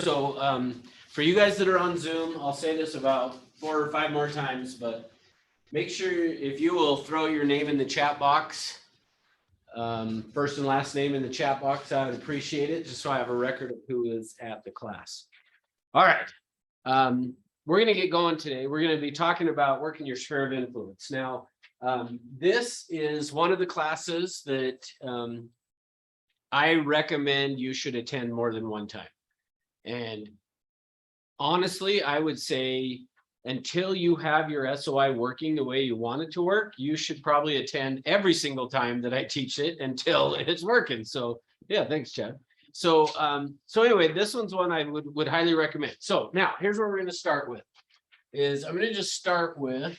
So for you guys that are on Zoom, I'll say this about 4 or 5 more times, but make sure if you will throw your name in the chat box, first and last name in the chat box, I would appreciate it, just so I have a record of who is at the class. All right. We're going to get going today. We're going to be talking about working your sphere of influence. Now, this is one of the classes that I recommend you should attend more than one time. And honestly, I would say until you have your SOI working the way you want it to work, you should probably attend every single time that I teach it until it's working. So yeah, thanks, Chad. So anyway, this one's one I would highly recommend. So now here's where we're going to start with is I'm going to just start with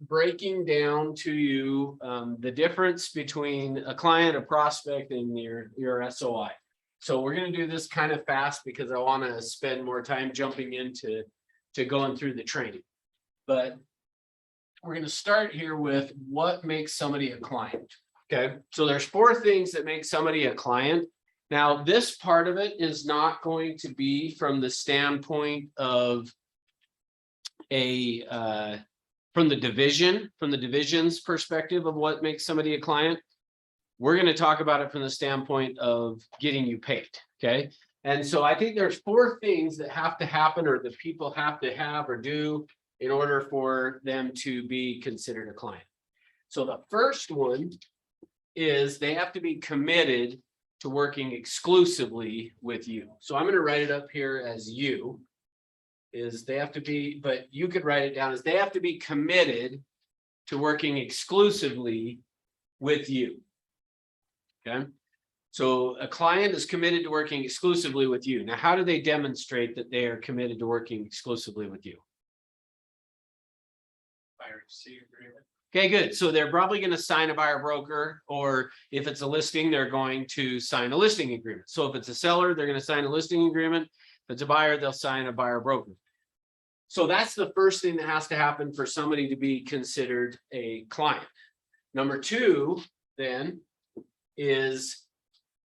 breaking down to you the difference between a client, a prospect, and your SOI. So we're going to do this kind of fast because I want to spend more time jumping into going through the training. But we're going to start here with what makes somebody a client. Okay, so there's 4 things that make somebody a client. Now, this part of it is not going to be from the standpoint of from the division's perspective of what makes somebody a client. We're going to talk about it from the standpoint of getting you paid. Okay. And so I think there's 4 things that have to happen or that people have to have or do in order for them to be considered a client. So the first one is they have to be committed to working exclusively with you. So I'm going to write it up here as you is they have to be, but you could write it down as they have to be committed to working exclusively with you. Okay. So a client is committed to working exclusively with you. Now, how do they demonstrate that they are committed to working exclusively with you? Buyer C agreement. Okay, good. So they're probably going to sign a buyer broker, or if it's a listing, they're going to sign a listing agreement. So if it's a seller, they're going to sign a listing agreement. If it's a buyer, they'll sign a buyer broker. So that's the first thing that has to happen for somebody to be considered a client. Number 2, then, is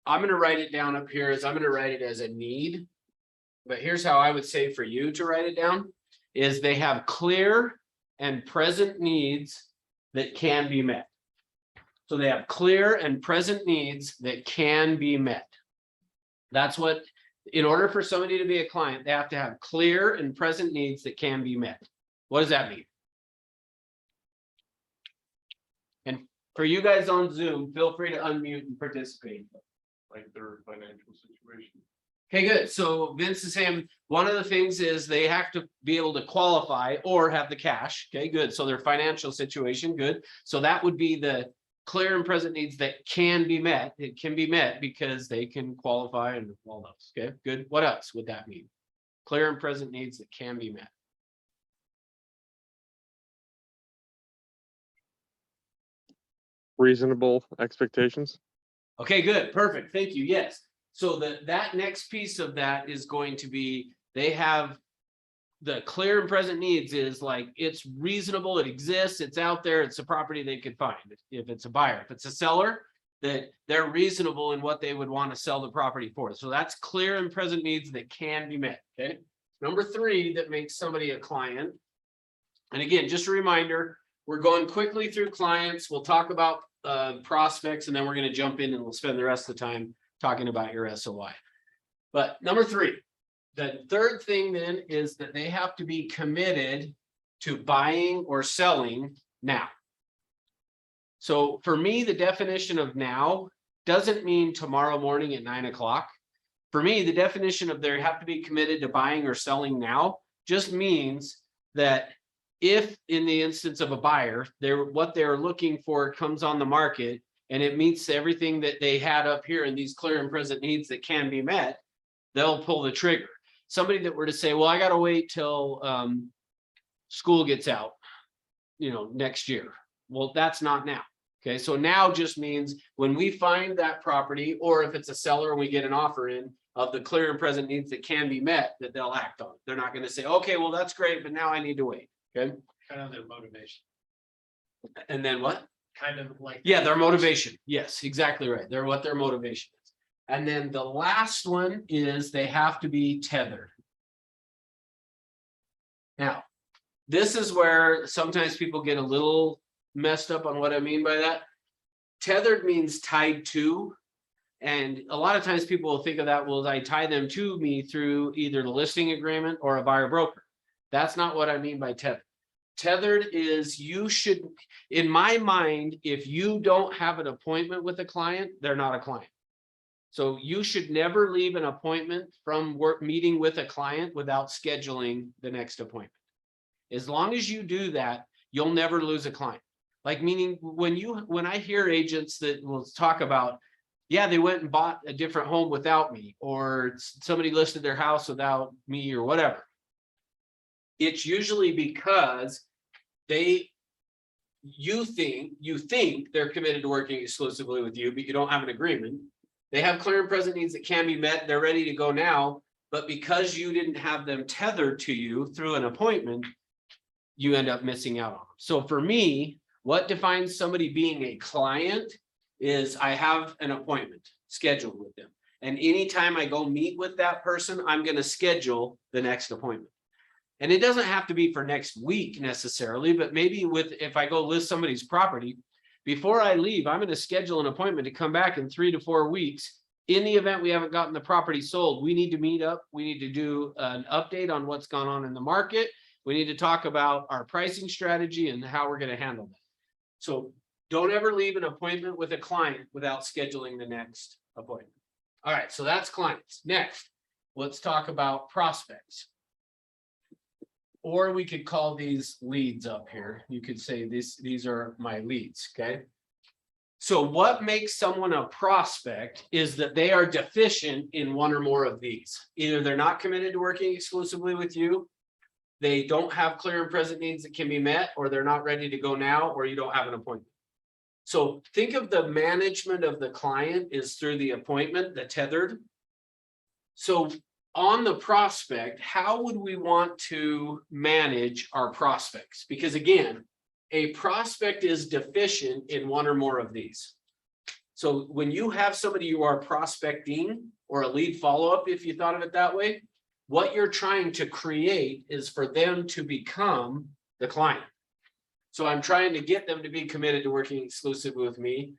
I'm going to write it down up here as I'm going to write it as a need. But here's how I would say for you to write it down is they have clear and present needs that can be met. So they have clear and present needs that can be met. That's what, in order for somebody to be a client, they have to have clear and present needs that can be met. What does that mean? And for you guys on Zoom, feel free to unmute and participate. Like their financial situation. Okay, good. So Vince is saying one of the things is they have to be able to qualify or have the cash. Okay, good. So their financial situation, good. So that would be the clear and present needs that can be met. It can be met because they can qualify and all those. Okay, good. What else would that mean? Clear and present needs that can be met. Reasonable expectations. Okay, good. Perfect. Thank you. Yes. So that next piece of that is going to be they have the clear and present needs is like it's reasonable, it exists, it's out there, it's a property they could find. If it's a buyer, if it's a seller, that they're reasonable in what they would want to sell the property for. So that's clear and present needs that can be met. Okay. Number 3 that makes somebody a client. And again, just a reminder, we're going quickly through clients. We'll talk about prospects, and then we're going to jump in and we'll spend the rest of the time talking about your SOI. But number 3, the third thing then is that they have to be committed to buying or selling now. So for me, the definition of now doesn't mean tomorrow morning at 9 o'clock. For me, the definition of they have to be committed to buying or selling now just means that if in the instance of a buyer, what they're looking for comes on the market and it meets everything that they had up here in these clear and present needs that can be met, they'll pull the trigger. Somebody that were to say, well, I got to wait till school gets out, next year. Well, that's not now. Okay, so now just means when we find that property, or if it's a seller and we get an offer in of the clear and present needs that can be met, that they'll act on. They're not going to say, okay, well, that's great, but now I need to wait. Okay. Kind of their motivation. And then what? Kind of like. Yeah, their motivation. Yes, exactly right. What their motivation is. And then the last one is they have to be tethered. Now, this is where sometimes people get a little messed up on what I mean by that. Tethered means tied to. And a lot of times people will think of that, well, I tie them to me through either the listing agreement or a buyer broker. That's not what I mean by tethered. Tethered is you should, in my mind, if you don't have an appointment with a client, they're not a client. So you should never leave an appointment from work meeting with a client without scheduling the next appointment. As long as you do that, you'll never lose a client. Like meaning when I hear agents that will talk about, yeah, they went and bought a different home without me, or somebody listed their house without me or whatever. It's usually because you think they're committed to working exclusively with you, but you don't have an agreement. They have clear and present needs that can be met. They're ready to go now, but because you didn't have them tethered to you through an appointment, you end up missing out on them. So for me, what defines somebody being a client is I have an appointment scheduled with them. And anytime I go meet with that person, I'm going to schedule the next appointment. And it doesn't have to be for next week necessarily, but maybe if I go list somebody's property, before I leave, I'm going to schedule an appointment to come back in 3 to 4 weeks. In the event we haven't gotten the property sold, we need to meet up. We need to do an update on what's gone on in the market. We need to talk about our pricing strategy and how we're going to handle that. So don't ever leave an appointment with a client without scheduling the next appointment. All right, so that's clients. Next, let's talk about prospects. Or we could call these leads up here. You could say these are my leads, okay? So what makes someone a prospect is that they are deficient in one or more of these. Either they're not committed to working exclusively with you, they don't have clear and present needs that can be met, or they're not ready to go now, or you don't have an appointment. So think of the management of the client is through the appointment, the tethered. So on the prospect, how would we want to manage our prospects? Because again, a prospect is deficient in one or more of these. So when you have somebody you are prospecting, or a lead follow-up, if you thought of it that way, what you're trying to create is for them to become the client. So I'm trying to get them to be committed to working exclusively with me.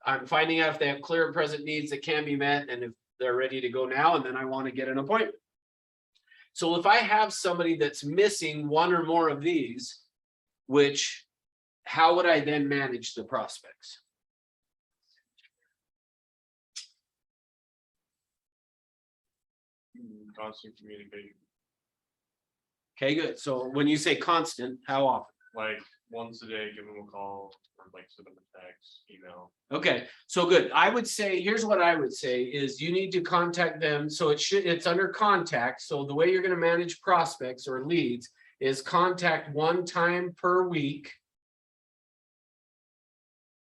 I'm finding out if they have clear and present needs that can be met, and if they're ready to go now, and then I want to get an appointment. So if I have somebody that's missing one or more of these, how would I then manage the prospects? Constant communication, Okay, good. So when you say constant, how often? like once a day, give them a call, or like send them a text, email. Okay, so good. I would say, here's what I would say is you need to contact them. So it's under contact. So the way you're going to manage prospects or leads is contact one time per week,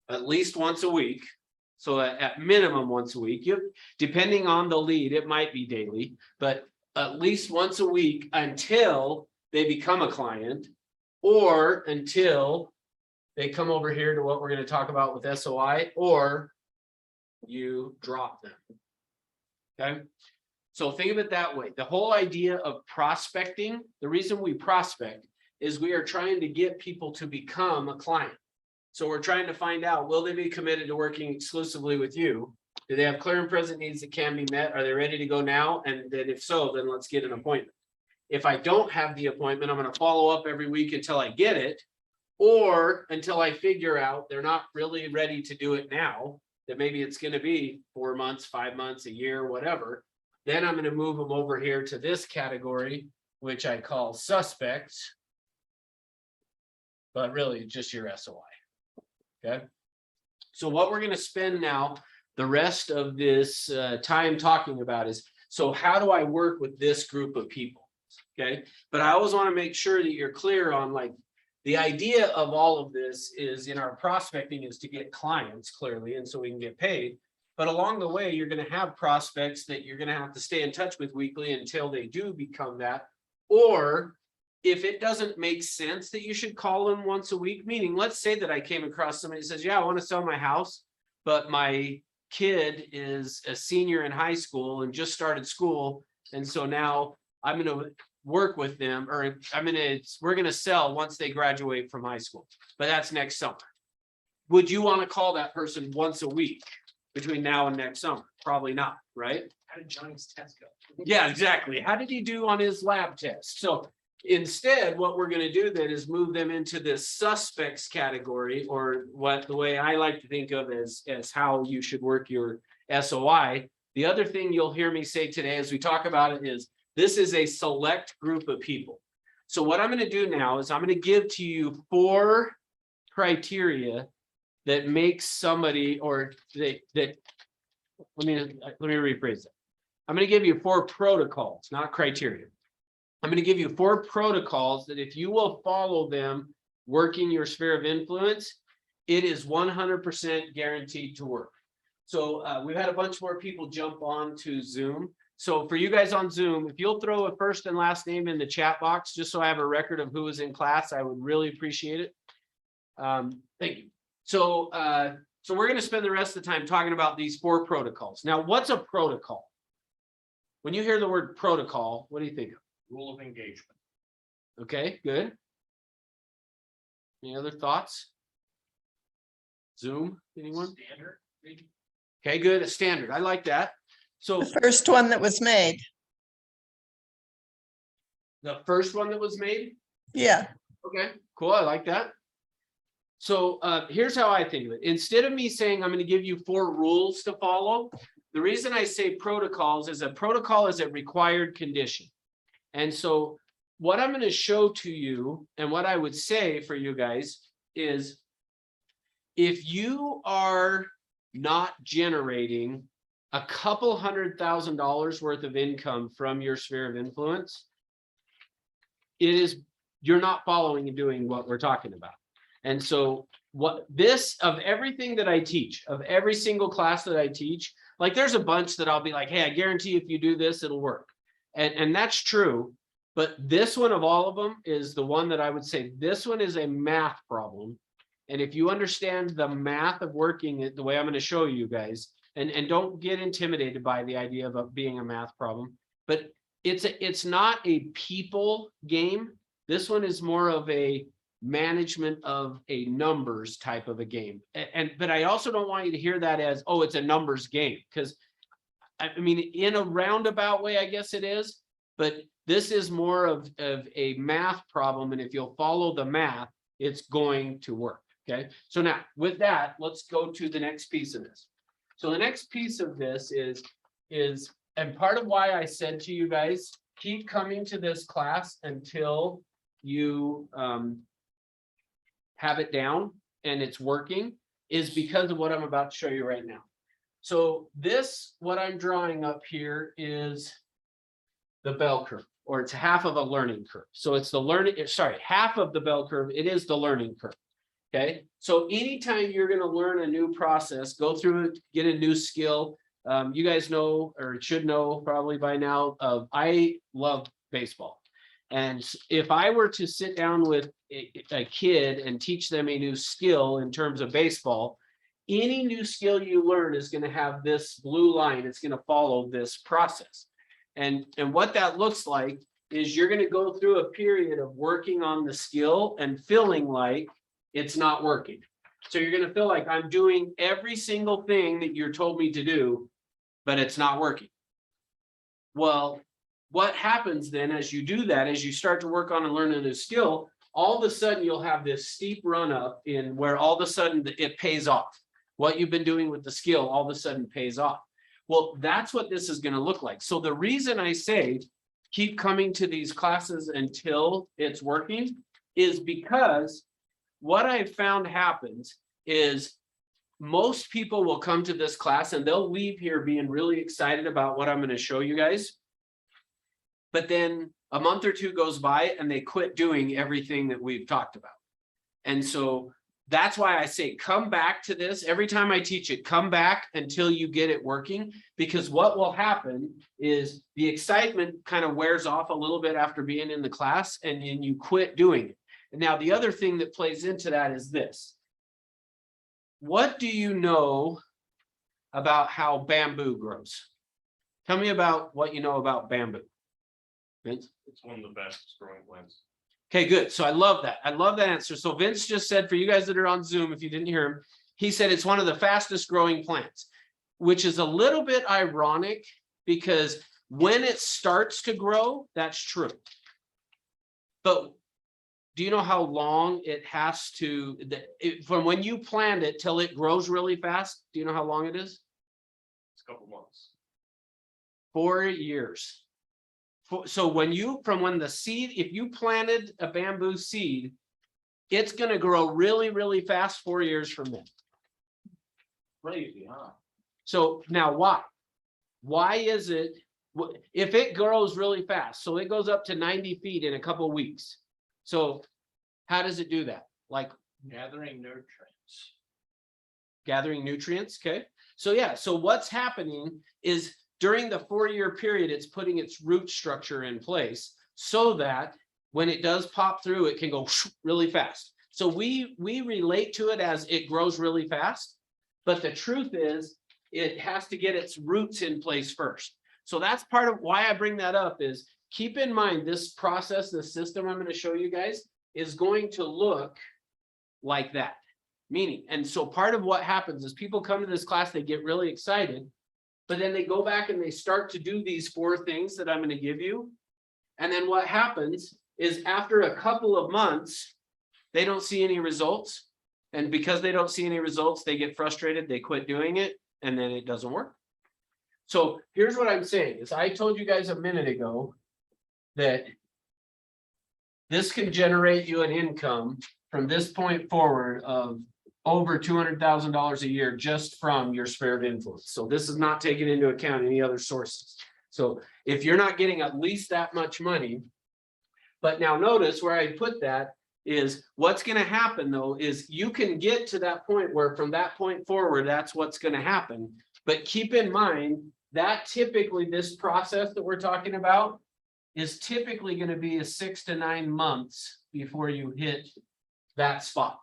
at least once a week. So at minimum once a week, depending on the lead, it might be daily, but at least once a week until they become a client, or until they come over here to what we're going to talk about with SOI, or you drop them. Okay. So think of it that way. The whole idea of prospecting, the reason we prospect is we are trying to get people to become a client. So we're trying to find out, will they be committed to working exclusively with you? Do they have clear and present needs that can be met? Are they ready to go now? And then if so, then let's get an appointment. If I don't have the appointment, I'm going to follow up every week until I get it, or until I figure out they're not really ready to do it now, that maybe it's going to be 4 months, 5 months, a year, whatever. Then I'm going to move them over here to this category, which I call suspects, but really just your SOI. Okay. So what we're going to spend now the rest of this time talking about is, so how do I work with this group of people? Okay. But I always want to make sure that you're clear on, like, the idea of all of this is in our prospecting is to get clients clearly, and so we can get paid. But along the way, you're going to have prospects that you're going to have to stay in touch with weekly until they do become that. Or if it doesn't make sense that you should call them once a week, meaning let's say that I came across somebody who says, yeah, I want to sell my house, but my kid is a senior in high school and just started school. And so now I'm going to work with them, or we're going to sell once they graduate from high school, but that's next summer. Would you want to call that person once a week between now and next summer? Probably not, right? How did Johnny's test go? Yeah, exactly. How did he do on his lab test? So instead, what we're going to do then is move them into this suspects category, or what the way I like to think of as how you should work your SOI. The other thing you'll hear me say today as we talk about it is this is a select group of people. So what I'm going to do now is I'm going to give to you 4 criteria that makes somebody, or let me rephrase it. I'm going to give you 4 protocols, not criteria. I'm going to give you 4 protocols that if you will follow them, working your sphere of influence, it is 100% guaranteed to work. So we've had a bunch more people jump on to Zoom. So for you guys on Zoom, if you'll throw a first and last name in the chat box, just so I have a record of who was in class, I would really appreciate it. Thank you. So we're going to spend the rest of the time talking about these 4 protocols. Now, what's a protocol? When you hear the word protocol, what do you think of? Rule of engagement. Okay, good. Any other thoughts? Zoom, anyone? Standard, maybe? Okay, good. A standard. I like that. So The first one that was made. the first one that was made. Yeah, Okay, cool. I like that. So here's how I think of it. Instead of me saying I'm going to give you 4 rules to follow, the reason I say protocols is a protocol is a required condition. And so what I'm going to show to you, and what I would say for you guys is, if you are not generating a couple $100,000 worth of income from your sphere of influence, you're not following and doing what we're talking about. And so of everything that I teach, of every single class that I teach, like there's a bunch that I'll be like, hey, I guarantee if you do this, it'll work. And that's true. But this one of all of them is the one that I would say, this one is a math problem. And if you understand the math of working it the way I'm going to show you guys, and don't get intimidated by the idea of it being a math problem, but it's not a people game. This one is more of a management of a numbers type of a game. But I also don't want you to hear that as, oh, it's a numbers game, because I mean, in a roundabout way, I guess it is, but this is more of a math problem. And if you'll follow the math, it's going to work. Okay. So now with that, let's go to the next piece of this. So the next piece of this is, and part of why I said to you guys, keep coming to this class until you have it down and it's working, is because of what I'm about to show you right now. So this, what I'm drawing up here is the bell curve, or it's half of a learning curve. So it's half of the bell curve. It is the learning curve. Okay. So anytime you're going to learn a new process, go through it, get a new skill. You guys know, or should know probably by now, I love baseball. And if I were to sit down with a kid and teach them a new skill in terms of baseball, any new skill you learn is going to have this blue line. It's going to follow this process. And what that looks like is you're going to go through a period of working on the skill and feeling like it's not working. So you're going to feel like I'm doing every single thing that you're told me to do, but it's not working. Well, what happens then as you do that, as you start to work on and learn a new skill, all of a sudden you'll have this steep run up in where all of a sudden it pays off. What you've been doing with the skill all of a sudden pays off. Well, that's what this is going to look like. So the reason I say keep coming to these classes until it's working is because what I've found happens is most people will come to this class and they'll leave here being really excited about what I'm going to show you guys. But then a month or two goes by and they quit doing everything that we've talked about. And so that's why I say, come back to this. Every time I teach it, come back until you get it working, because what will happen is the excitement kind of wears off a little bit after being in the class, and then you quit doing it. And now the other thing that plays into that is this. What do you know about how bamboo grows. Tell me about what you know about bamboo. Vince? It's one of the best growing plants. Okay, good. So I love that. I love that answer. So Vince just said, for you guys that are on Zoom, if you didn't hear him, he said it's one of the fastest growing plants, which is a little bit ironic because when it starts to grow, that's true. But do you know how long it has to, from when you plant it till it grows really fast? Do you know how long it is? It's a couple months. 4 years. So when the seed, if you planted a bamboo seed, it's going to grow really, really fast 4 years from then. Crazy, huh? So now why? Why is it, if it grows really fast, so it goes up to 90 feet in a couple of weeks. So how does it do that? Like Gathering nutrients. gathering nutrients, okay? So yeah, so what's happening is during the 4-year period, it's putting its root structure in place so that when it does pop through, it can go really fast. So we relate to it as it grows really fast, but the truth is it has to get its roots in place first. So that's part of why I bring that up is keep in mind this process, the system I'm going to show you guys is going to look like that. Meaning, and so part of what happens is people come to this class, they get really excited, but then they go back and they start to do these 4 things that I'm going to give you. And then what happens is after a couple of months, they don't see any results. And because they don't see any results, they get frustrated, they quit doing it, and then it doesn't work. So here's what I'm saying is I told you guys a minute ago that this can generate you an income from this point forward of over $200,000 a year just from your sphere of influence. So this is not taking into account any other sources. So if you're not getting at least that much money, but now notice where I put that is what's going to happen though is you can get to that point where from that point forward, that's what's going to happen. But keep in mind that typically this process that we're talking about is typically going to be 6 to 9 months before you hit that spot.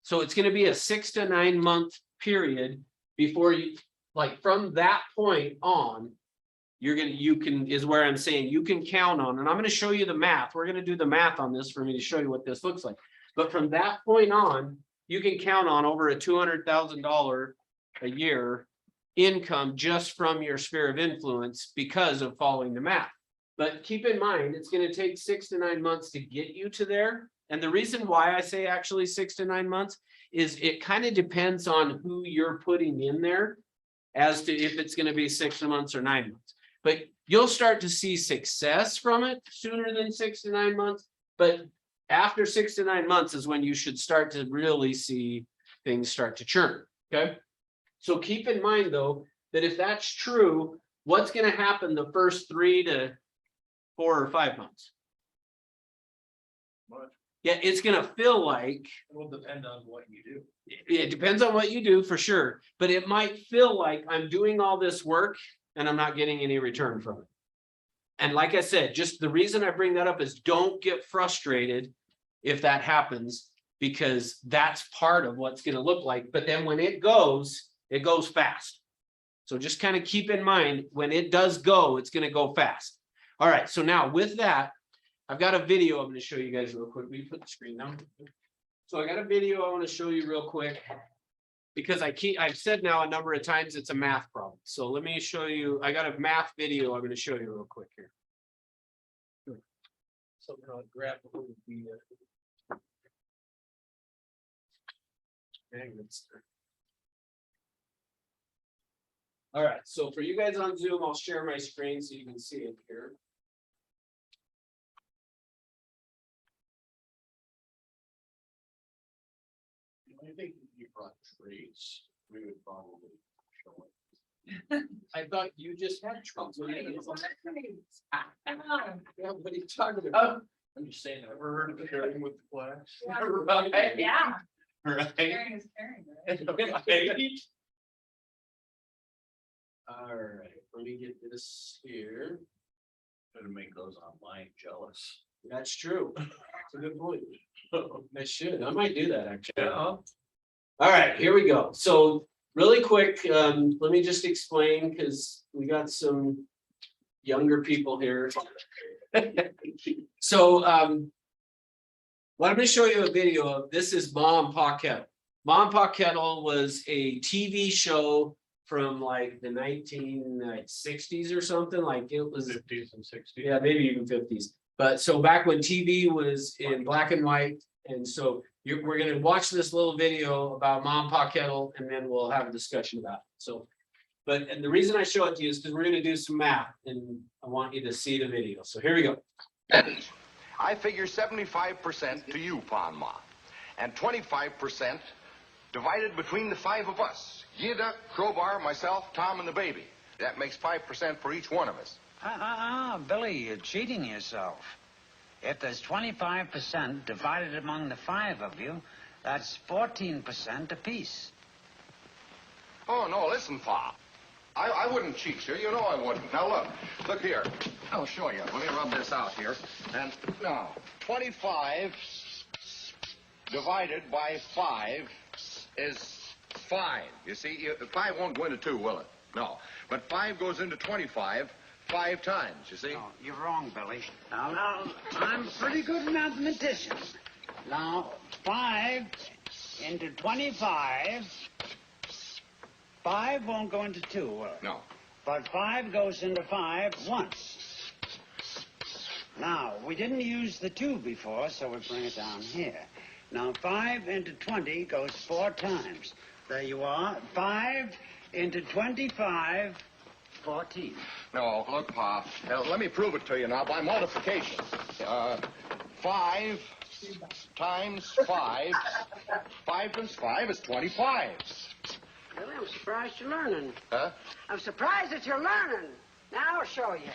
So it's going to be a 6 to 9 month period before you, like from that point on, you can is where I'm saying you can count on, and I'm going to show you the math. We're going to do the math on this for me to show you what this looks like. But from that point on, you can count on over a $200,000 a year income just from your sphere of influence because of following the math. But keep in mind, it's going to take 6 to 9 months to get you to there. And the reason why I say actually 6 to 9 months is it kind of depends on who you're putting in there as to if it's going to be 6 months or 9 months. But you'll start to see success from it sooner than 6 to 9 months. But after 6 to 9 months is when you should start to really see things start to churn. Okay. So keep in mind, though, that if that's true, what's going to happen the first 3 to 4 or 5 months? Much. Yeah, it's going to feel like It will depend on what you do. it depends on what you do for sure, but it might feel like I'm doing all this work and I'm not getting any return from it. And like I said, just the reason I bring that up is don't get frustrated if that happens, because that's part of what's going to look like. But then when it goes fast. So just kind of keep in mind when it does go, it's going to go fast. All right. So now with that, I've got a video I'm going to show you guys real quick. Will you put the screen down? So I got a video I want to show you real quick because I've said now a number of times it's a math problem. So let me show you. I got a math video I'm going to show you real quick here. So grab the Magnets. All right, so for you guys on Zoom, I'll share my screen so you can see it here. I think if you brought traits, we would probably show it. I thought you just had trouble. Yeah, what are you talking about? I'm just saying, I've Ever heard of sharing with the class? Right. Yeah. Right. Sharing is caring, right? All right, let me get this here. Gonna make those online jealous. That's true. That's a good point. I should. I might do that actually. Yeah. All right, here we go. So really quick, let me just explain, because we got some younger people here. So, well, I'm gonna show you a video of, this is Ma and Pa Kettle. Ma and Pa Kettle was a TV show from like the 1960s or something, like it was, 50s and 60s. yeah, maybe even 50s. But so back when TV was in black and white, and so we're gonna watch this little video about Ma and Pa Kettle, and then we'll have a discussion about it. So, but and the reason I show it to you is because we're gonna do some math, and I want you to see the video. So here we go. I figure 75% to you, Pa and Ma, and 25% divided between the 5 of us. Yida, Crowbar, myself, Tom, and the baby. That makes 5% for each one of us. Billy, you're cheating yourself. If there's 25% divided among the 5 of you, that's 14% apiece. Oh, no, listen, Pa. I wouldn't cheat you. You know I wouldn't. Now, look here. I'll show you. Let me rub this out here. And now, 25 divided by 5 is 5. You see, 5 won't go into 2, will it? No. But 5 goes into 25 5 times, you see? No, you're wrong, Billy. Now, I'm a pretty good mathematician. Now, 5 into 25, 5 won't go into 2, will it? No. But 5 goes into 5 once. Now, we didn't use the 2 before, so we bring it down here. Now, 5 into 20 goes 4 times. There you are. 5 into 25, 14. No, look, Pa. Let me prove it to you now by multiplication. 5 times 5. 5 times 5 is 25. Really, I'm surprised you're learning. Huh? I'm surprised that you're learning. Now I'll show you.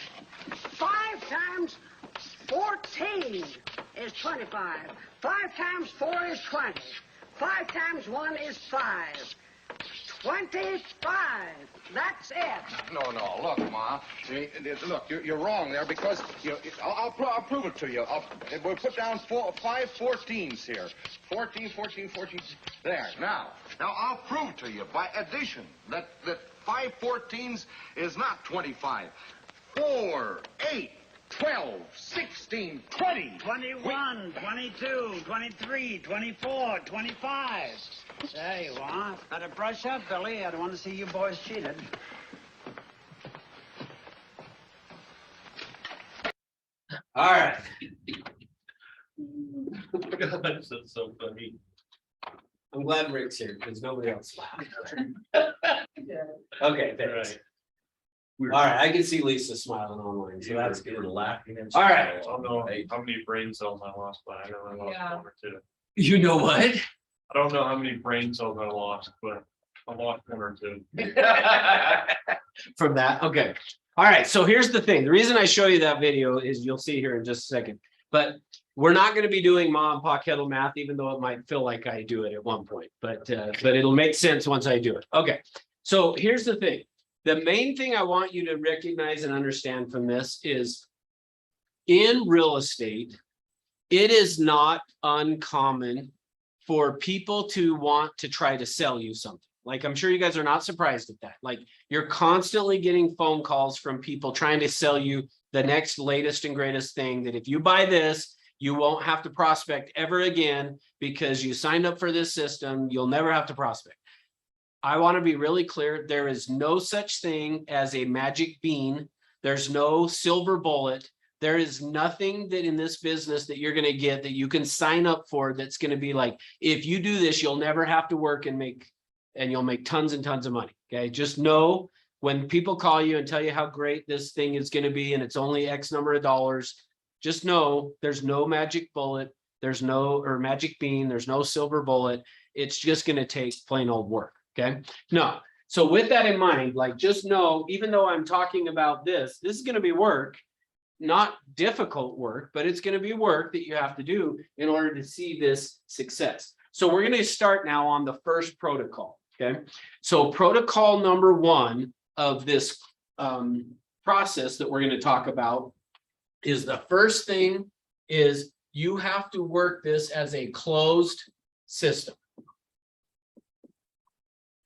5 times 14 is 25. 5 times 4 is 20. 5 times 1 is 5. 25. That's it. No, look, Ma. See, look, you're wrong there because I'll prove it to you. We'll put down 5 14s here. 14. There. Now I'll prove to you by addition that 5 14s is not 25. 4, 8, 12, 16, 20. 21, 22, 23, 24, 25. There you are. Better brush up, Billy. I don't want to see you boys cheated. All right. That's so funny. I'm glad Rick's here because nobody else laughed. Okay, thanks. Right. All right, I can see Lisa smiling online, so that's good. laughing. All right. I don't know how many brain cells I lost, but I know I lost Yeah. 1 or 2. You know what? I don't know how many brain cells I lost, but I lost 1 or 2. From that, okay. All right, so here's the thing. The reason I show you that video is you'll see here in just a second. But we're not going to be doing Ma and Pa Kettle math, even though it might feel like I do it at one point. But it'll make sense once I do it. Okay, so here's the thing. The main thing I want you to recognize and understand from this is in real estate, it is not uncommon for people to want to try to sell you something. Like, I'm sure you guys are not surprised at that. Like, you're constantly getting phone calls from people trying to sell you the next latest and greatest thing, that if you buy this, you won't have to prospect ever again because you signed up for this system. You'll never have to prospect. I want to be really clear. There is no such thing as a magic bean. There's no silver bullet. There is nothing that in this business that you're going to get that you can sign up for that's going to be like, if you do this, you'll never have to work and you'll make tons and tons of money. Okay. Just know when people call you and tell you how great this thing is going to be and it's only X number of dollars, just know there's no magic bullet. There's no, or magic bean. There's no silver bullet. It's just going to take plain old work. Okay. No. So with that in mind, like, just know, even though I'm talking about this is going to be work, not difficult work, but it's going to be work that you have to do in order to see this success. So we're going to start now on the first protocol. Okay. So protocol number 1 of this process that we're going to talk about is, the first thing is you have to work this as a closed system.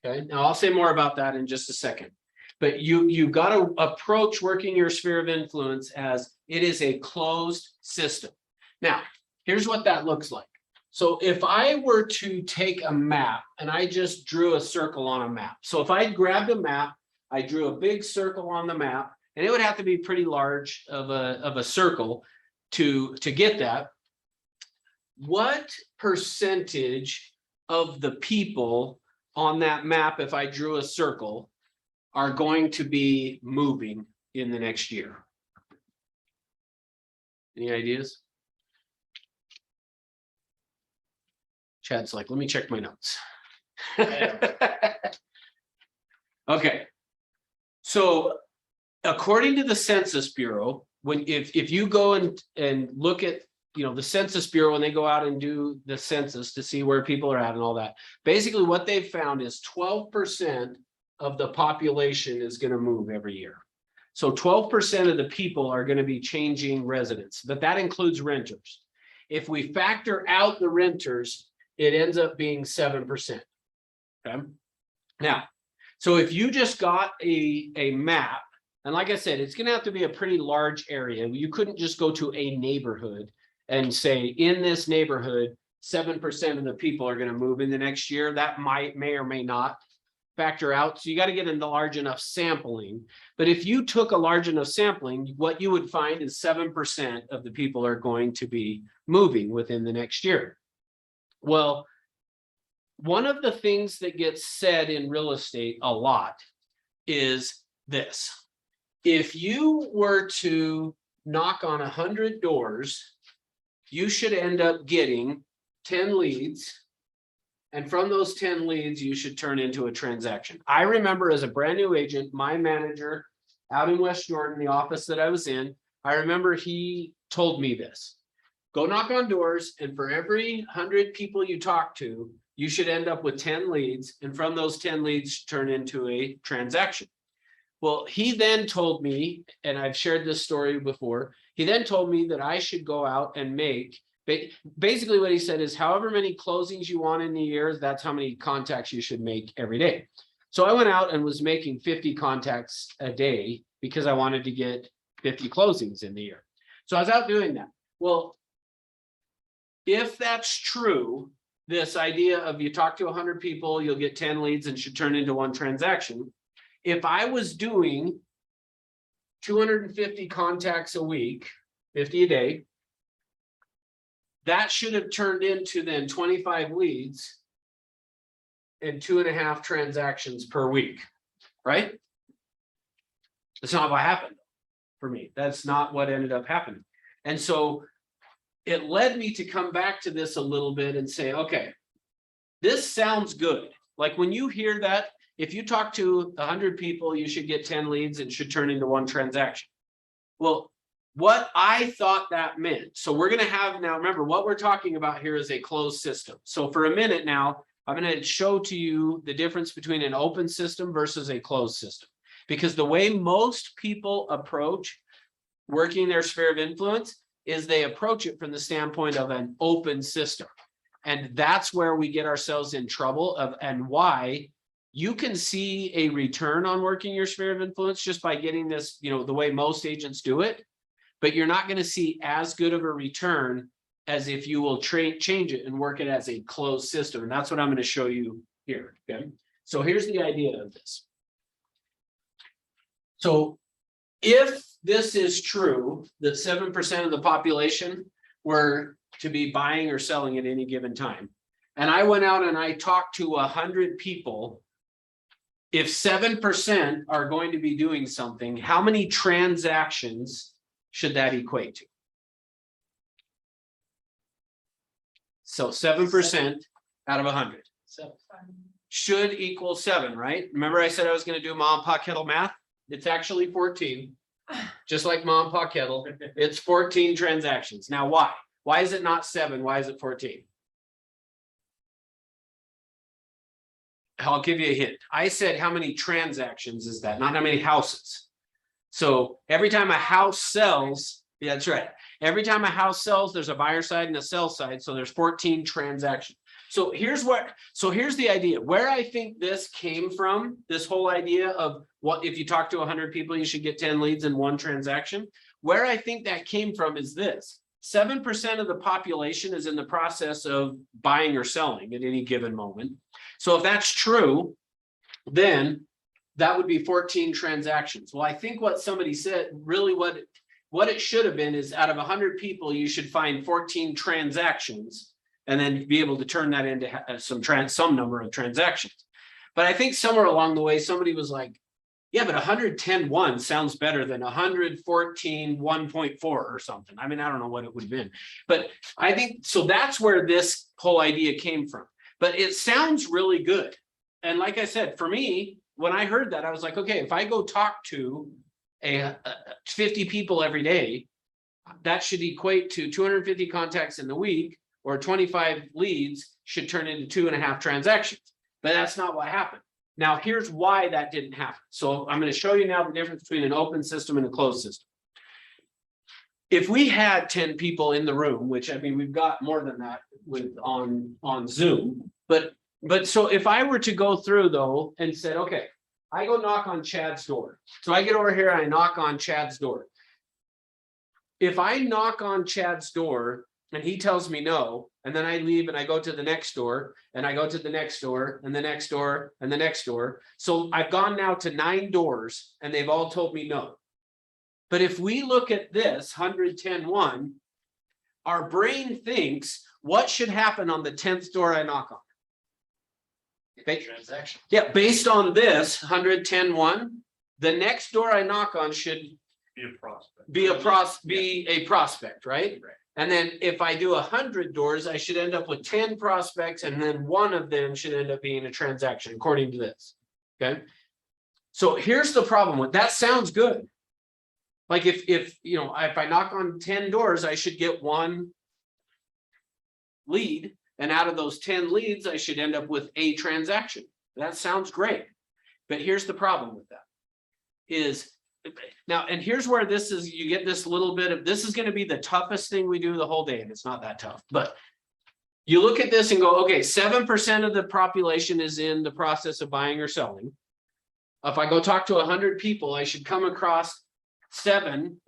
Okay, now I'll say more about that in just a second. But you've got to approach working your sphere of influence as it is a closed system. Now, here's what that looks like. So if I were to take a map and I just drew a circle on a map. So if I grabbed a map, I drew a big circle on the map, and it would have to be pretty large of a circle to get that. What percentage of the people on that map, if I drew a circle, are going to be moving in the next year? Any ideas? Chad's like, let me check my notes. Okay. So according to the Census Bureau, if you go and look at, the Census Bureau, when they go out and do the census to see where people are at and all that, basically what they've found is 12% of the population is going to move every year. So 12% of the people are going to be changing residence, but that includes renters. If we factor out the renters, it ends up being 7%. Okay. Now, so if you just got a map, and like I said, it's going to have to be a pretty large area. You couldn't just go to a neighborhood and say, in this neighborhood, 7% of the people are going to move in the next year. That may or may not factor out. So you got to get into large enough sampling. But if you took a large enough sampling, what you would find is 7% of the people are going to be moving within the next year. Well, one of the things that gets said in real estate a lot is this. If you were to knock on 100 doors, you should end up getting 10 leads. And from those 10 leads, you should turn into a transaction. I remember as a brand new agent, my manager out in West Jordan, the office that I was in, I remember he told me this. Go knock on doors, and for every 100 people you talk to, you should end up with 10 leads. And from those 10 leads, turn into a transaction. Well, he then told me, and I've shared this story before, he then told me that I should go out and make, basically what he said is however many closings you want in the year, that's how many contacts you should make every day. So I went out and was making 50 contacts a day because I wanted to get 50 closings in the year. So I was out doing that. Well, if that's true, this idea of you talk to 100 people, you'll get 10 leads and should turn into one transaction. If I was doing 250 contacts a week, 50 a day, that should have turned into then 25 leads and 2.5 transactions per week, right? That's not what happened for me. That's not what ended up happening. And so it led me to come back to this a little bit and say, okay, this sounds good. Like when you hear that, if you talk to 100 people, you should get 10 leads and should turn into one transaction. Well, what I thought that meant, so we're going to have now, remember what we're talking about here is a closed system. So for a minute now, I'm going to show to you the difference between an open system versus a closed system. Because the way most people approach working their sphere of influence is they approach it from the standpoint of an open system. And that's where we get ourselves in trouble and why you can see a return on working your sphere of influence just by getting this, the way most agents do it, but you're not going to see as good of a return as if you will change it and work it as a closed system. And that's what I'm going to show you here. Okay. So here's the idea of this. So if this is true, that 7% of the population were to be buying or selling at any given time, and I went out and I talked to 100 people, if 7% are going to be doing something, how many transactions should that equate to? So 7% out of 100 should equal 7, right? Remember I said I was going to do mom and pop kettle math? It's actually 14, just like mom and pop kettle. It's 14 transactions. Now, why? Why is it not 7? Why is it 14? I'll give you a hint. I said, how many transactions is that? Not how many houses. So every time a house sells, yeah, that's right. Every time a house sells, there's a buyer side and a sell side. So there's 14 transactions. So here's the idea, where I think this came from, this whole idea of what, if you talk to 100 people, you should get 10 leads in one transaction. Where I think that came from is this: 7% of the population is in the process of buying or selling at any given moment. So if that's true, then that would be 14 transactions. Well, I think what somebody said, really what it should have been is, out of 100 people, you should find 14 transactions and then be able to turn that into some number of transactions. But I think somewhere along the way, somebody was like, yeah, but 110.1 sounds better than 114.1.4 or something. I mean, I don't know what it would have been, but I think, so that's where this whole idea came from. But it sounds really good. And like I said, for me, when I heard that, I was like, okay, if I go talk to 50 people every day, that should equate to 250 contacts in the week, or 25 leads should turn into 2.5 transactions. But that's not what happened. Now, here's why that didn't happen. So I'm going to show you now the difference between an open system and a closed system. If we had 10 people in the room, which, I mean, we've got more than that with on Zoom, but so if I were to go through though and said, okay, I go knock on Chad's door. So I get over here and I knock on Chad's door. If I knock on Chad's door and he tells me no, and then I leave and I go to the next door, and I go to the next door, and the next door, and the next door. So I've gone now to 9 doors and they've all told me no. But if we look at this 110.1, our brain thinks, what should happen on the 10th door I knock on? Transaction. Yeah, based on this 110.1, the next door I knock on should Be a prospect. be a prospect, right? Right. And then if I do 100 doors, I should end up with 10 prospects, and then one of them should end up being a transaction, according to this. Okay. So here's the problem with that. Sounds good. Like if you know, if I knock on 10 doors, I should get 1 lead. And out of those 10 leads, I should end up with a transaction. That sounds great. But here's the problem with that is now, and here's where this is, you get this little bit of, this is going to be the toughest thing we do the whole day. And it's not that tough, but you look at this and go, okay, 7% of the population is in the process of buying or selling. If I go talk to 100 people, I should come across 7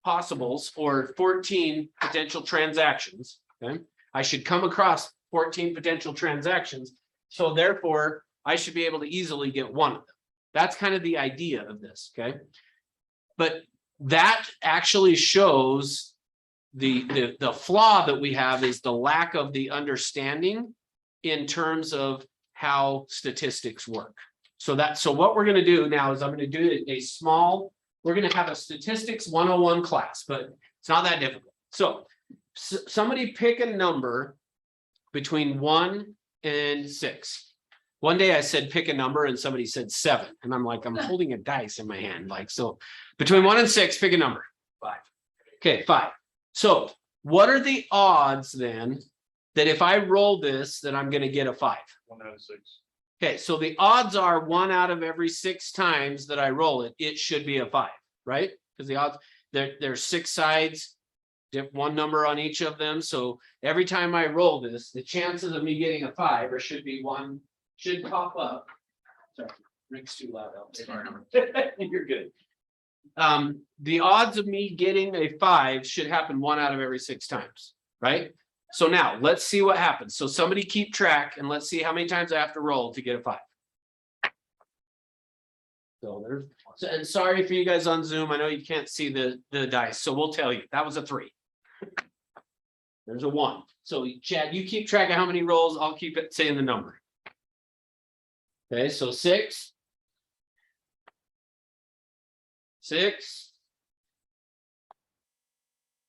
possibles or 14 potential transactions. Okay. I should come across 14 potential transactions. So therefore, I should be able to easily get one of them. That's kind of the idea of this, okay? But that actually shows the flaw that we have is the lack of the understanding in terms of how statistics work. So what we're going to do now is I'm going to do we're going to have a statistics 101 class, but it's not that difficult. So somebody pick a number between 1 and 6. One day I said pick a number and somebody said 7, and I'm like, I'm holding a dice in my hand, like, so between 1 and 6, pick a number. 5. Okay, 5. So what are the odds then that if I roll this that I'm going to get a 5? 1 out of 6. Okay, so the odds are 1 out of every 6 times that I roll it, it should be a 5, right? Because the odds, there's 6 sides, 1 number on each of them. So every time I roll this, the chances of me getting a 5 or should be 1 should pop up. Sorry, Rick's too loud out there. You're good. The odds of me getting a 5 should happen 1 out of every 6 times, right? So now let's see what happens. So somebody keep track and let's see how many times I have to roll to get a 5. So there's, and sorry for you guys on Zoom. I know you can't see the dice, so we'll tell you that was a 3. There's a 1. So Chad, you keep track of how many rolls. I'll keep it saying the number. Okay, so 6. 6.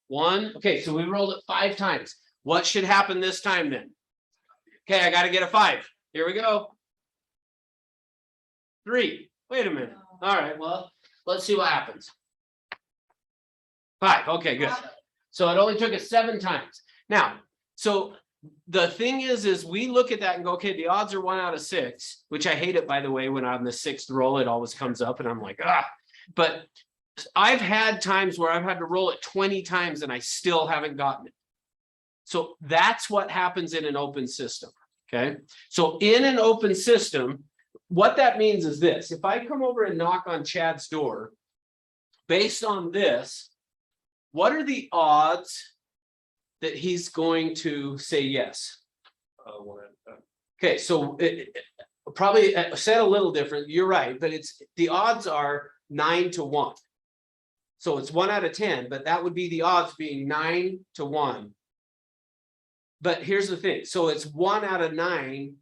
1. Okay, so we rolled it 5 times. What should happen this time then? Okay, I got to get a 5. Here we go. 3. Wait a minute. All right, well, let's see what happens. 5. Okay, good. So it only took us 7 times. Now, so the thing is we look at that and go, okay, the odds are 1 out of 6, which I hate it, by the way, when I'm the 6th roll, it always comes up and I'm like, but I've had times where I've had to roll it 20 times and I still haven't gotten it. So that's what happens in an open system, okay? So in an open system, what that means is this: if I come over and knock on Chad's door, based on this, what are the odds that he's going to say yes? One at a time. Okay, so probably said a little different, you're right, but it's, the odds are 9 to 1. So it's 1 out of 10, but that would be the odds being 9 to 1. But here's the thing, so it's 1 out of 9,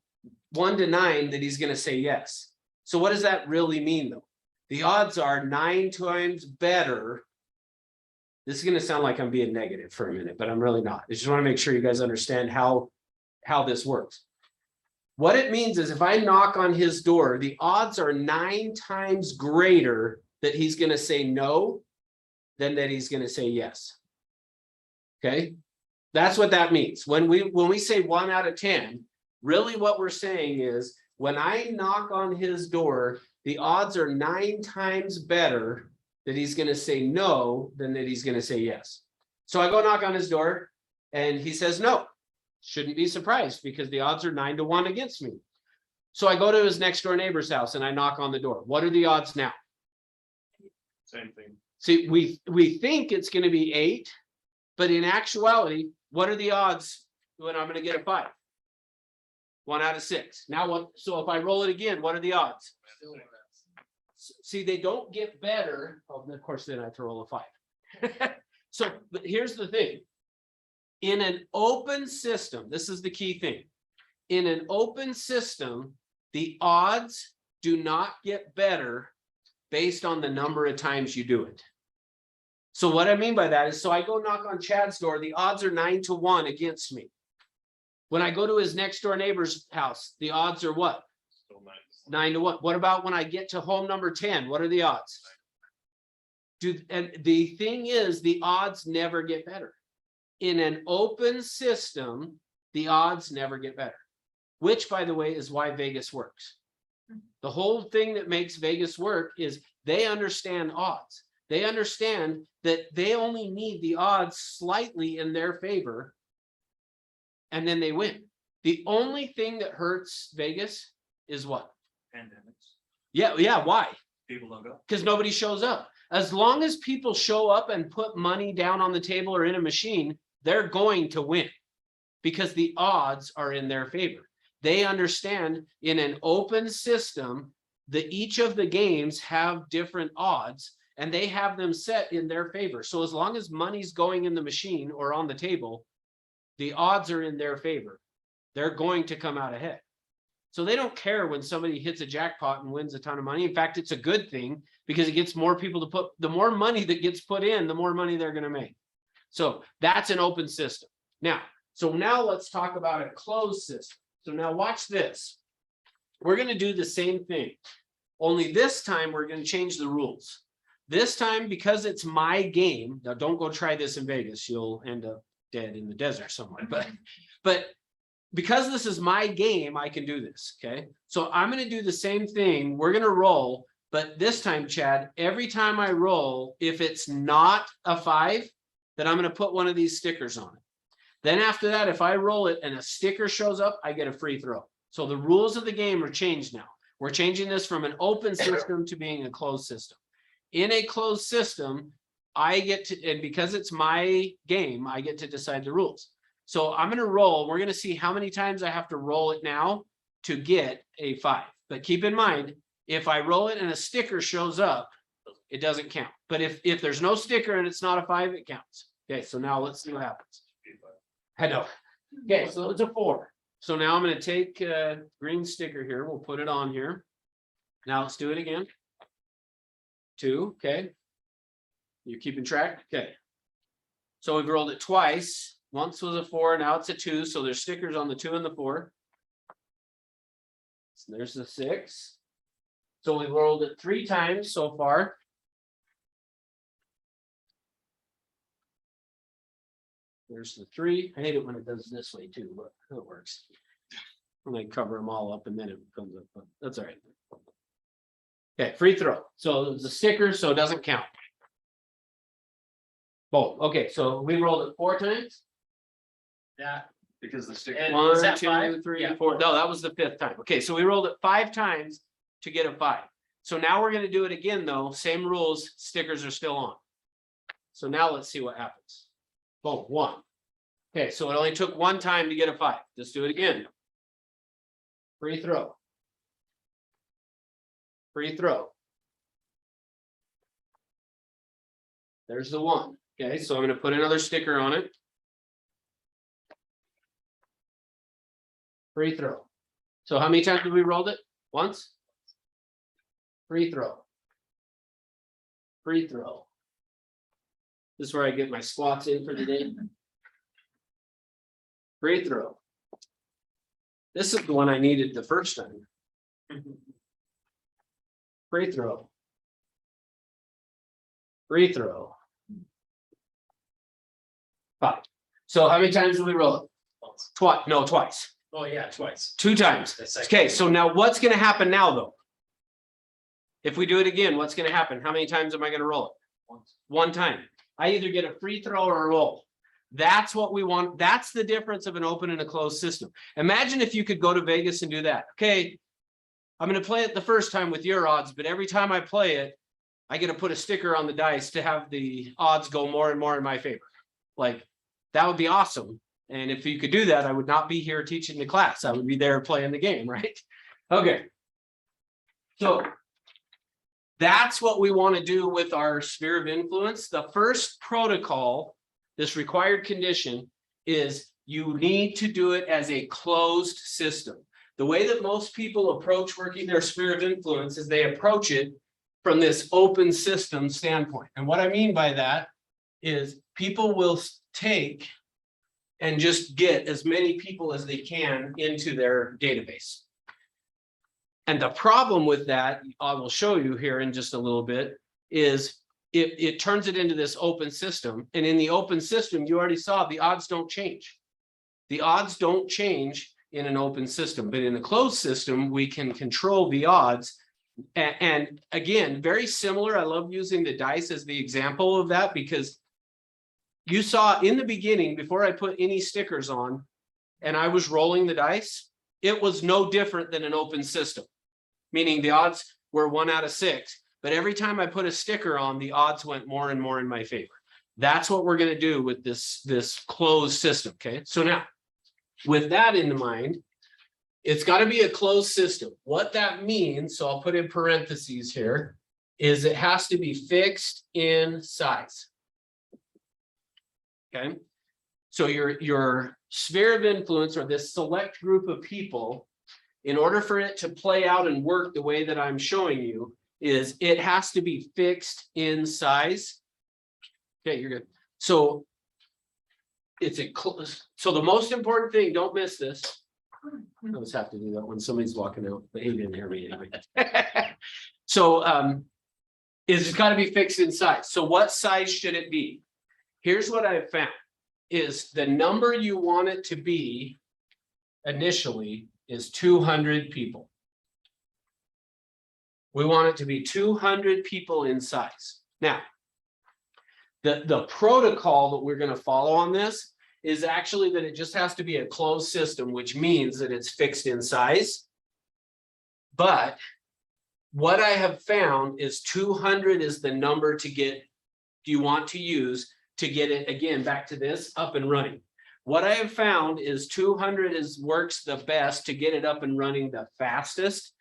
1 to 9 that he's gonna say yes. So what does that really mean though? The odds are 9 times better. This is gonna sound like I'm being negative for a minute, but I'm really not. I just wanna make sure you guys understand how this works. What it means is if I knock on his door, the odds are 9 times greater that he's gonna say no than that he's gonna say yes. Okay, that's what that means. When we say 1 out of 10, really what we're saying is when I knock on his door, the odds are 9 times better that he's gonna say no than that he's gonna say yes. So I go knock on his door and he says no. Shouldn't be surprised because the odds are 9 to 1 against me. So I go to his next door neighbor's house and I knock on the door. What are the odds now? Same thing. See, we think it's going to be 8, but in actuality, what are the odds when I'm going to get a 5? 1 out of 6. Now what? So if I roll it again, what are the odds? See, they don't get better. Oh, of course, then I have to roll a 5. So, but here's the thing. In an open system, this is the key thing. In an open system, the odds do not get better based on the number of times you do it. So what I mean by that is, so I go knock on Chad's door, the odds are 9 to 1 against me. When I go to his next door neighbor's house, the odds are what? Still 9 to 1. What about when I get to home number 10? What are the odds? And the thing is, the odds never get better. In an open system, the odds never get better, which, by the way, is why Vegas works. The whole thing that makes Vegas work is they understand odds. They understand that they only need the odds slightly in their favor, and then they win. The only thing that hurts Vegas is what? Pandemics. Yeah, why? People don't go. Because nobody shows up. As long as people show up and put money down on the table or in a machine, they're going to win because the odds are in their favor. They understand in an open system that each of the games have different odds and they have them set in their favor. So as long as money's going in the machine or on the table, the odds are in their favor. They're going to come out ahead. So they don't care when somebody hits a jackpot and wins a ton of money. In fact, it's a good thing because it gets more people to put, the more money that gets put in, the more money they're going to make. So that's an open system. Now let's talk about a closed system. So now watch this. We're going to do the same thing, only this time we're going to change the rules. This time, because it's my game, now don't go try this in Vegas. You'll end up dead in the desert somewhere. But because this is my game, I can do this, okay? So I'm going to do the same thing. We're going to roll, but this time, Chad, every time I roll, if it's not a 5, then I'm going to put one of these stickers on it. Then after that, if I roll it and a sticker shows up, I get a free throw. So the rules of the game are changed now. We're changing this from an open system to being a closed system. In a closed system, I get to, and because it's my game, I get to decide the rules. So I'm going to roll. We're going to see how many times I have to roll it now to get a 5. But keep in mind, if I roll it and a sticker shows up, it doesn't count. But if there's no sticker and it's not a 5, it counts. Okay, so now let's see what happens. I know. Okay, so it's a 4. So now I'm going to take a green sticker here. We'll put it on here. Now let's do it again. 2, okay. You're keeping track? Okay. So we've rolled it twice. Once was a 4, now it's a 2. So there's stickers on the 2 and the 4. So there's the 6. So we rolled it 3 times so far. There's the 3. I hate it when it does this way too, but it works. And I cover them all up and then it comes up, but that's all right. Okay, free throw. So it's a sticker, so it doesn't count. Oh, okay, so we rolled it 4 times. That, Because the sticker. And One, is that two, five? three, Yeah. four. No, that was the fifth time. Okay, so we rolled it 5 times to get a 5. So now we're gonna do it again, though. Same rules, stickers are still on. So now let's see what happens. Boom, 1. Okay, so it only took 1 time to get a 5. Let's do it again. Free throw. Free throw. There's the 1. Okay, so I'm gonna put another sticker on it. Free throw. So how many times have we rolled it? Once? Free throw. Free throw. This is where I get my squats in for the day. Free throw. This is the one I needed the first time. Free throw. Free throw. 5. So how many times did we roll it? Twice. No, twice. oh yeah, twice. 2 times. The second. Okay, so now what's gonna happen now, though? If we do it again, what's gonna happen? How many times am I gonna roll it? 1 time. I either get a free throw or a roll. That's what we want. That's the difference of an open and a closed system. Imagine if you could go to Vegas and do that. Okay, I'm gonna play it the first time with your odds, but every time I play it, I get to put a sticker on the dice to have the odds go more and more in my favor. Like, that would be awesome. And if you could do that, I would not be here teaching the class. I would be there playing the game, right? Okay. So that's what we want to do with our sphere of influence. The first protocol, this required condition, is you need to do it as a closed system. The way that most people approach working their sphere of influence is they approach it from this open system standpoint. And what I mean by that is people will take and just get as many people as they can into their database. And the problem with that, I will show you here in just a little bit, is it turns it into this open system. And in the open system, you already saw the odds don't change. The odds don't change in an open system, but in a closed system, we can control the odds. And again, very similar. I love using the dice as the example of that, because you saw in the beginning, before I put any stickers on and I was rolling the dice, it was no different than an open system, meaning the odds were 1 out of 6. But every time I put a sticker on, the odds went more and more in my favor. That's what we're going to do with this closed system. Okay, so now with that in mind, it's got to be a closed system. What that means, so I'll put in parentheses here, is it has to be fixed in size. Okay, so your sphere of influence, or this select group of people, in order for it to play out and work the way that I'm showing you, is it has to be fixed in size. Okay, you're good. So it's so the most important thing, don't miss this. I always have to do that when somebody's walking out, but he didn't hear me anyway. So it's got to be fixed in size. So what size should it be? Here's what I've found is the number you want it to be initially is 200 people. We want it to be 200 people in size. Now, the protocol that we're going to follow on this is actually that it just has to be a closed system, which means that it's fixed in size. But what I have found is 200 is the number to get, you want to use to get it, again, back to this, up and running. What I have found is 200 works the best to get it up and running the fastest.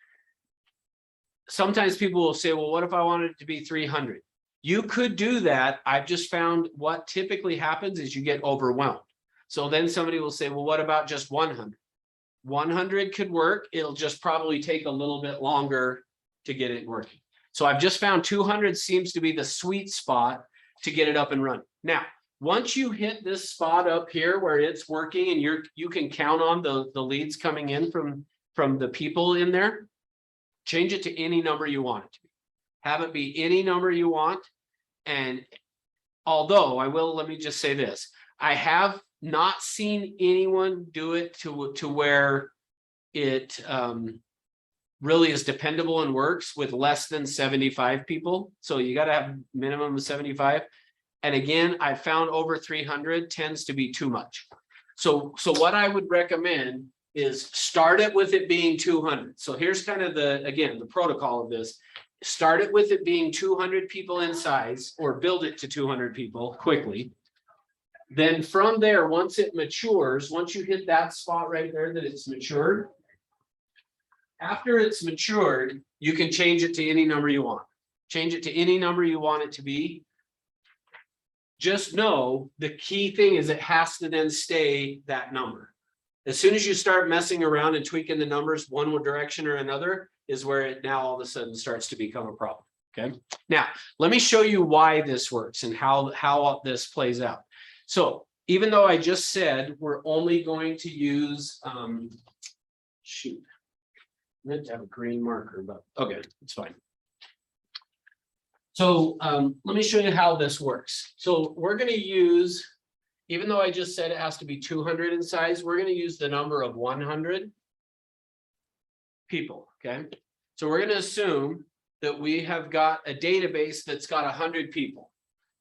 Sometimes people will say, well, what if I wanted it to be 300? You could do that. I've just found what typically happens is you get overwhelmed. So then somebody will say, well, what about just 100? 100 could work. It'll just probably take a little bit longer to get it working. So I've just found 200 seems to be the sweet spot to get it up and running. Now, once you hit this spot up here where it's working and you can count on the leads coming in from the people in there, change it to any number you want it to be. Have it be any number you want. And although let me just say this, I have not seen anyone do it to where it really is dependable and works with less than 75 people. So you got to have minimum of 75. And again, I found over 300 tends to be too much. So what I would recommend is start it with it being 200. So here's kind of again, the protocol of this. Start it with it being 200 people in size, or build it to 200 people quickly. Then from there, once it matures, once you hit that spot right there that it's matured, after it's matured, you can change it to any number you want. Change it to any number you want it to be. Just know the key thing is it has to then stay that number. As soon as you start messing around and tweaking the numbers one direction or another is where it now all of a sudden starts to become a problem. Okay. Now, let me show you why this works and how this plays out. So even though I just said we're only going to use, shoot, I meant to have a green marker, but okay, it's fine. So let me show you how this works. So we're going to use, even though I just said it has to be 200 in size, we're going to use the number of 100 people. Okay. So we're going to assume that we have got a database that's got 100 people.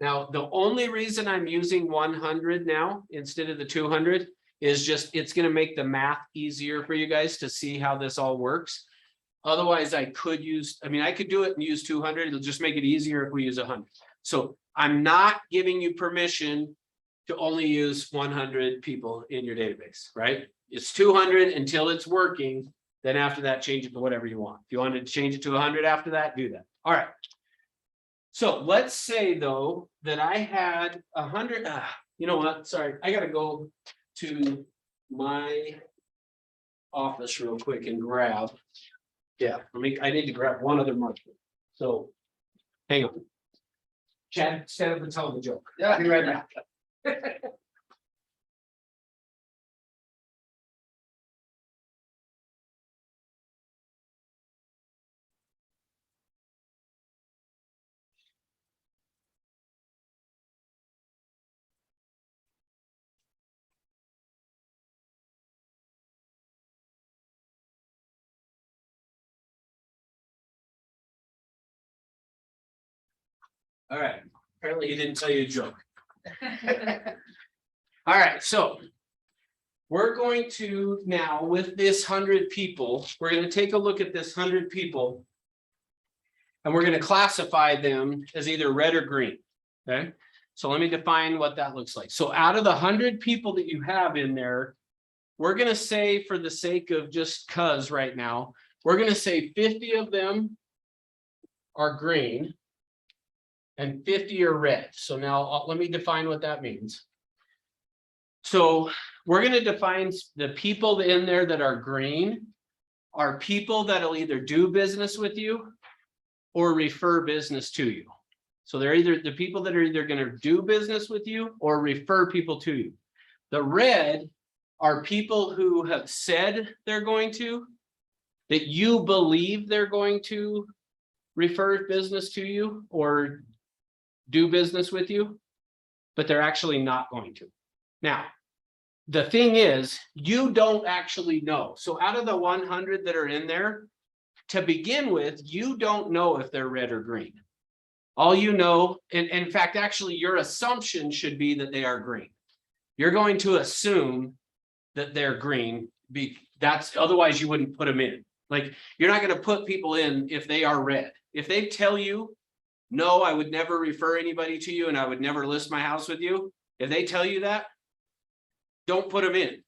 Now, the only reason I'm using 100 now instead of the 200 is just it's going to make the math easier for you guys to see how this all works. Otherwise, I could do it and use 200. It'll just make it easier if we use 100. So I'm not giving you permission to only use 100 people in your database, right? It's 200 until it's working. Then after that, change it to whatever you want. If you wanted to change it to 100 after that, do that. All right. So let's say though that I had 100. You know what? Sorry, I got to go to my office real quick and grab. Yeah, I need to grab one other marker. So hang on. Chad, stand up and tell the joke. Yeah, be right back. All right, apparently he didn't tell you a joke. All right, so we're going to now with this 100 people, we're going to take a look at this 100 people and we're going to classify them as either red or green. Okay, so let me define what that looks like. So out of the 100 people that you have in there, we're going to say, for the sake of just cuz right now, we're going to say 50 of them are green and 50 are red. So now let me define what that means. So we're going to define the people in there that are green are people that'll either do business with you or refer business to you. So they're either the people that are either going to do business with you or refer people to you. The red are people who have said they're going to, that you believe they're going to refer business to you or do business with you, but they're actually not going to. Now, the thing is, you don't actually know. So out of the 100 that are in there, to begin with, you don't know if they're red or green. All you know, and in fact, actually, your assumption should be that they are green. You're going to assume that they're green. Otherwise, you wouldn't put them in. Like, you're not going to put people in if they are red. If they tell you, no, I would never refer anybody to you and I would never list my house with you. If they tell you that, don't put them in.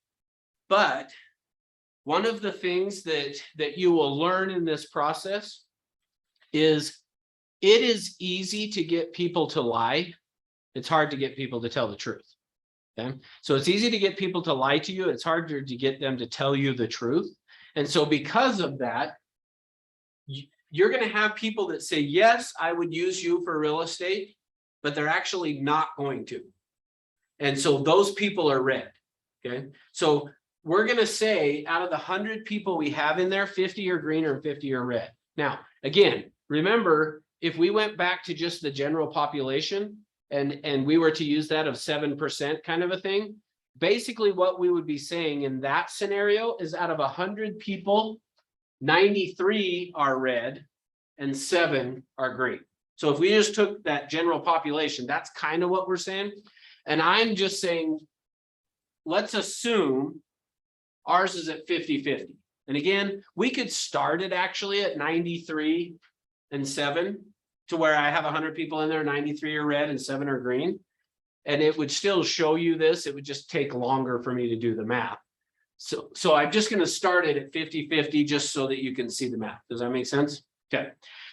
But one of the things that you will learn in this process is it is easy to get people to lie. It's hard to get people to tell the truth. Okay? So it's easy to get people to lie to you. It's harder to get them to tell you the truth. And so because of that, you're going to have people that say, yes, I would use you for real estate, but they're actually not going to. And so those people are red. Okay. So we're going to say out of the 100 people we have in there, 50 are green or 50 are red. Now, again, remember, if we went back to just the general population and we were to use that of 7% kind of a thing, basically what we would be saying in that scenario is out of 100 people, 93 are red and 7 are green. So if we just took that general population, that's kind of what we're saying. And I'm just saying, let's assume ours is at 50-50. And again, we could start it actually at 93 and 7 to where I have 100 people in there, 93 are red and 7 are green. And it would still show you this. It would just take longer for me to do the math. So I'm just going to start it at 50-50 just so that you can see the math. Does that make sense? Okay.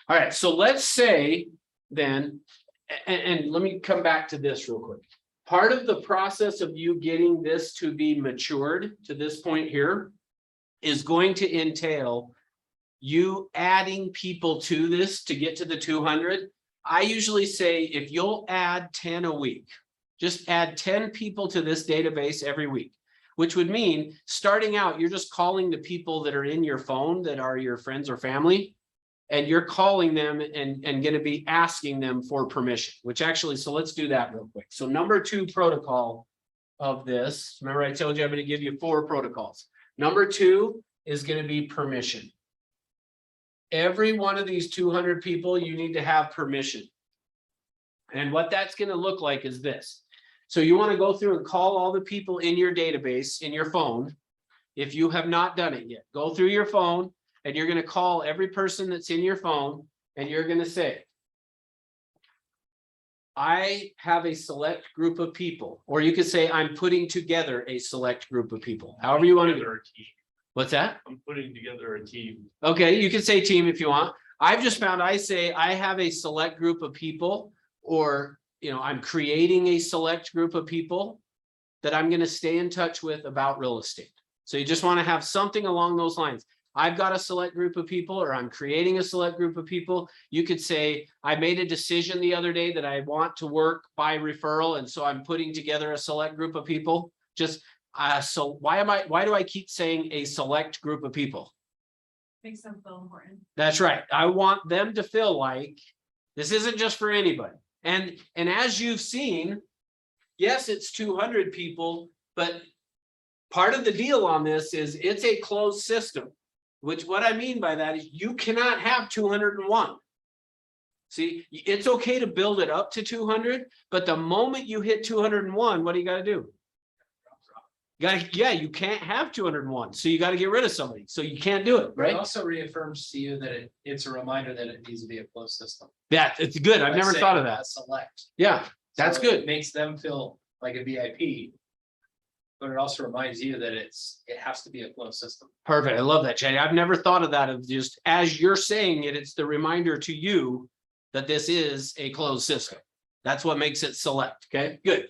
All right. So let's say then, and let me come back to this real quick. Part of the process of you getting this to be matured to this point here is going to entail you adding people to this to get to the 200. I usually say if you'll add 10 a week, just add 10 people to this database every week, which would mean starting out, you're just calling the people that are in your phone that are your friends or family, and you're calling them and going to be asking them for permission, which actually, so let's do that real quick. So number 2 protocol of this, remember I told you I'm going to give you 4 protocols. Number 2 is going to be permission. Every one of these 200 people, you need to have permission. And what that's going to look like is this. So you want to go through and call all the people in your database, in your phone. If you have not done it yet, go through your phone and you're going to call every person that's in your phone and you're going to say, I have a select group of people, or you could say, I'm putting together a select group of people, however you want to do it. What's that? I'm putting together a team. Okay, you can say team if you want. I've just found I say I have a select group of people, or I'm creating a select group of people that I'm going to stay in touch with about real estate. So you just want to have something along those lines. I've got a select group of people, or I'm creating a select group of people. You could say, I made a decision the other day that I want to work by referral, and so I'm putting together a select group of people. Just so why do I keep saying a select group of people? Makes them feel important. That's right. I want them to feel like this isn't just for anybody. And as you've seen, yes, it's 200 people, but part of the deal on this is it's a closed system, which what I mean by that is you cannot have 201. See, it's okay to build it up to 200, but the moment you hit 201, what do you got to do? You can't have 201. So you got to get rid of somebody. So you can't do it, Right. right? It also reaffirms to you that it's a reminder that it needs to be a closed system. Yeah, it's good. I've By never saying thought of that. Select. Yeah, that's So good. It makes them feel like a VIP. But it also reminds you that it has to be a closed system. Perfect. I love that, Jenny. I've never thought of that, of just as you're saying it, it's the reminder to you that this is a closed system. That's what makes it select. Okay, good.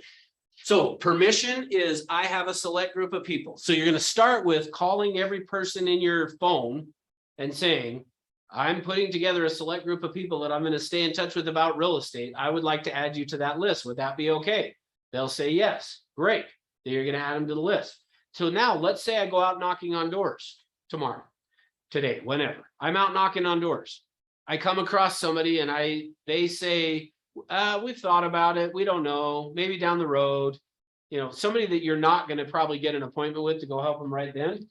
So permission is I have a select group of people. So you're going to start with calling every person in your phone and saying, I'm putting together a select group of people that I'm going to stay in touch with about real estate. I would like to add you to that list. Would that be okay? They'll say yes. Great. Then you're going to add them to the list. So now let's say I go out knocking on doors tomorrow, today, whenever. I'm out knocking on doors. I come across somebody and they say, we've thought about it. We don't know, maybe down the road, somebody that you're not going to probably get an appointment with to go help them right then.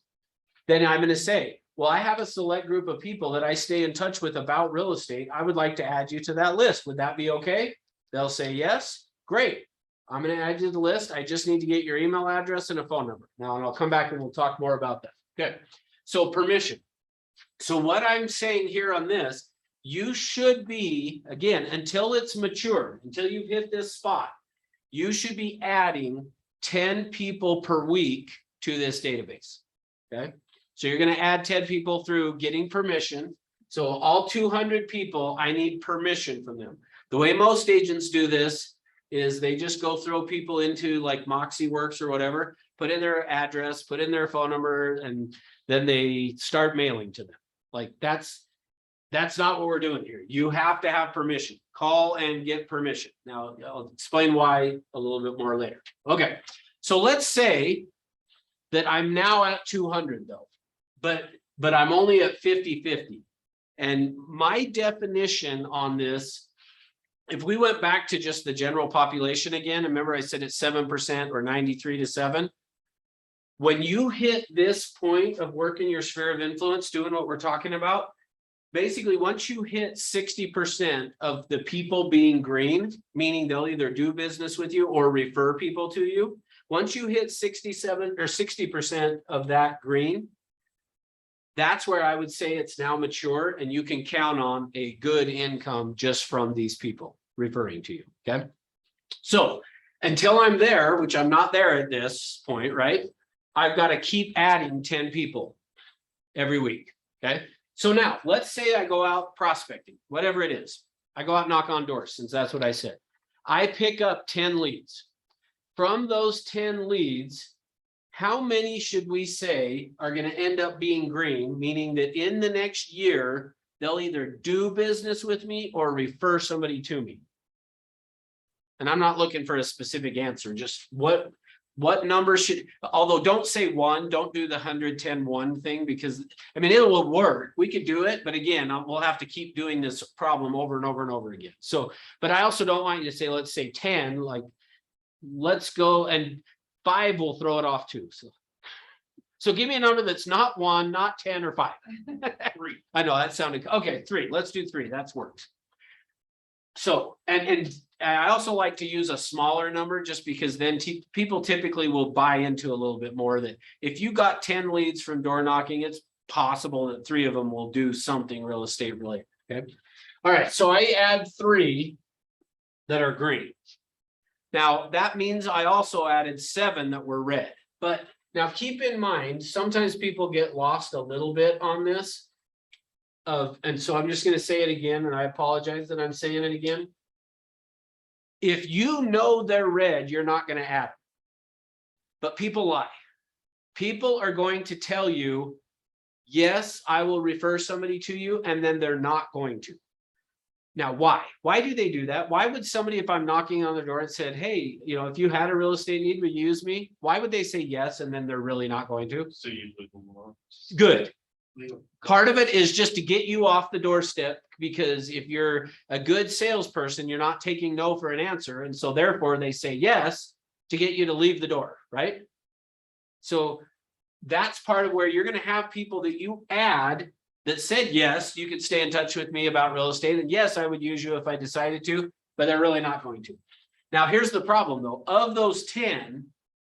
Then I'm going to say, well, I have a select group of people that I stay in touch with about real estate. I would like to add you to that list. Would that be okay? They'll say yes. Great. I'm going to add you to the list. I just need to get your email address and a phone number. Now, and I'll come back and we'll talk more about that. Okay. So permission. So what I'm saying here on this, you should be, again, until it's mature, until you've hit this spot, you should be adding 10 people per week to this database. Okay. So you're going to add 10 people through getting permission. So all 200 people, I need permission from them. The way most agents do this is they just go throw people into like Moxie Works or whatever, put in their address, put in their phone number, and then they start mailing to them. Like that's not what we're doing here. You have to have permission. Call and get permission. Now I'll explain why a little bit more later. Okay, so let's say that I'm now at 200 though, but I'm only at 50-50. And my definition on this, if we went back to just the general population again, remember I said it's 7% or 93 to 7. When you hit this point of working your sphere of influence, doing what we're talking about, basically once you hit 60% of the people being green, meaning they'll either do business with you or refer people to you, Once you hit 67 or 60% of that green, that's where I would say it's now mature and you can count on a good income just from these people referring to you, okay? So until I'm there, which I'm not there at this point, right? I've got to keep adding 10 people every week, okay? So now let's say I go out prospecting, whatever it is. I go out and knock on doors, since that's what I said. I pick up 10 leads. From those 10 leads, how many should we say are going to end up being green, meaning that in the next year, they'll either do business with me or refer somebody to me? And I'm not looking for a specific answer, just what number should, although don't say one, don't do the 110-1 thing, because I mean, it will work. We could do it, but again, we'll have to keep doing this problem over and over and over again. So, but I also don't want you to say, let's say 10, like, let's go, and 5 will throw it off too. So give me a number that's not 1, not 10 or 5. 3. I know that sounded, okay, 3. Let's do 3. That's works. So, and I also like to use a smaller number just because then people typically will buy into a little bit more that if you got 10 leads from door knocking, it's possible that 3 of them will do something real estate related. Okay. All right. So I add 3 that are green. Now that means I also added 7 that were red. But now keep in mind, sometimes people get lost a little bit on this. And so I'm just going to say it again, and I apologize that I'm saying it again. If you know they're red, you're not going to add them. But people lie. People are going to tell you, yes, I will refer somebody to you, and then they're not going to. Now, why? Why do they do that? Why would somebody, if I'm knocking on the door and said, hey, you know, if you had a real estate need, would you use me? Why would they say yes, and then they're really not going to? So usually more. Good. Part of it is just to get you off the doorstep, because if you're a good salesperson, you're not taking no for an answer. And so therefore they say yes to get you to leave the door, right? So that's part of where you're going to have people that you add that said, yes, you could stay in touch with me about real estate. And yes, I would use you if I decided to, but they're really not going to. Now, here's the problem though. Of those 10,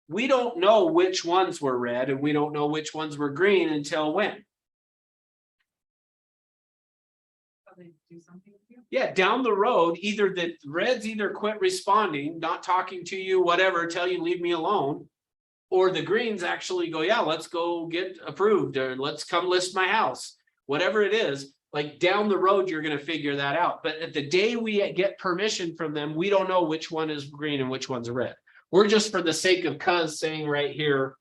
we don't know which ones were red and we don't know which ones were green until when? They do something with you. Yeah, down the road, either the reds either quit responding, not talking to you, whatever, tell you leave me alone, or the greens actually go, yeah, let's go get approved, or let's come list my house, whatever it is. Like down the road, you're going to figure that out. But at the day we get permission from them, we don't know which one is green and which one's red. We're just, for the sake of cuz, saying right here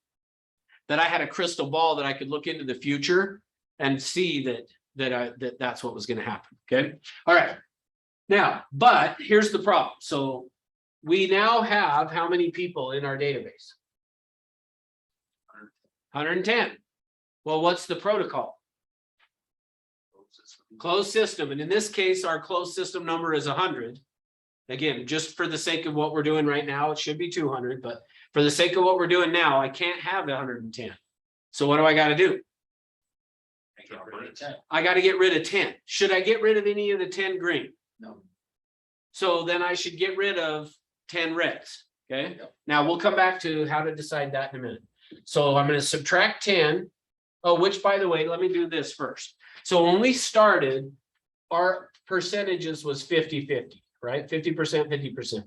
that I had a crystal ball that I could look into the future and see that's what was going to happen. Okay. All right. Now, but here's the problem. So we now have how many people in our database? 110. Well, what's the protocol? Closed system. And in this case, our closed system number is 100. Again, just for the sake of what we're doing right now, it should be 200, but for the sake of what we're doing now, I can't have 110. So what do I got to do? I got to get rid of 10. Should I get rid of any of the 10 green? No. So then I should get rid of 10 reds. Okay. Yep. Now we'll come back to how to decide that in a minute. So I'm going to subtract 10. Oh, which, by the way, let me do this first. So when we started, our percentages was 50-50, right? 50%, 50%.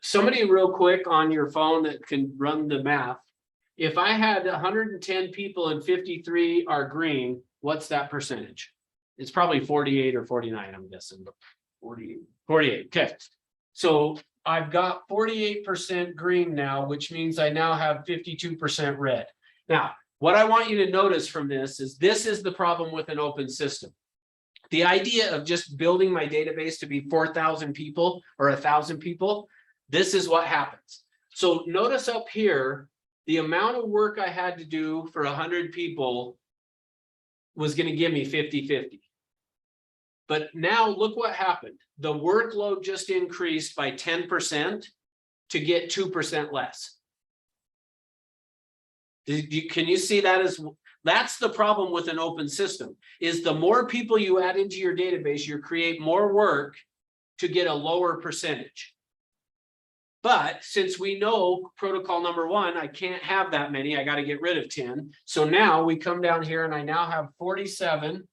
Somebody real quick on your phone that can run the math. If I had 110 people and 53 are green, what's that percentage? It's probably 48 or 49, I'm guessing. 48. 48. Okay. So I've got 48% green now, which means I now have 52% red. Now, what I want you to notice from this is the problem with an open system. The idea of just building my database to be 4,000 people or 1,000 people, this is what happens. So notice up here, the amount of work I had to do for 100 people was going to give me 50-50. But now look what happened. The workload just increased by 10% to get 2% less. Can you see that as that's the problem with an open system, is the more people you add into your database, you create more work to get a lower percentage. But since we know protocol number one, I can't have that many, I gotta get rid of 10. So now we come down here and I now have 47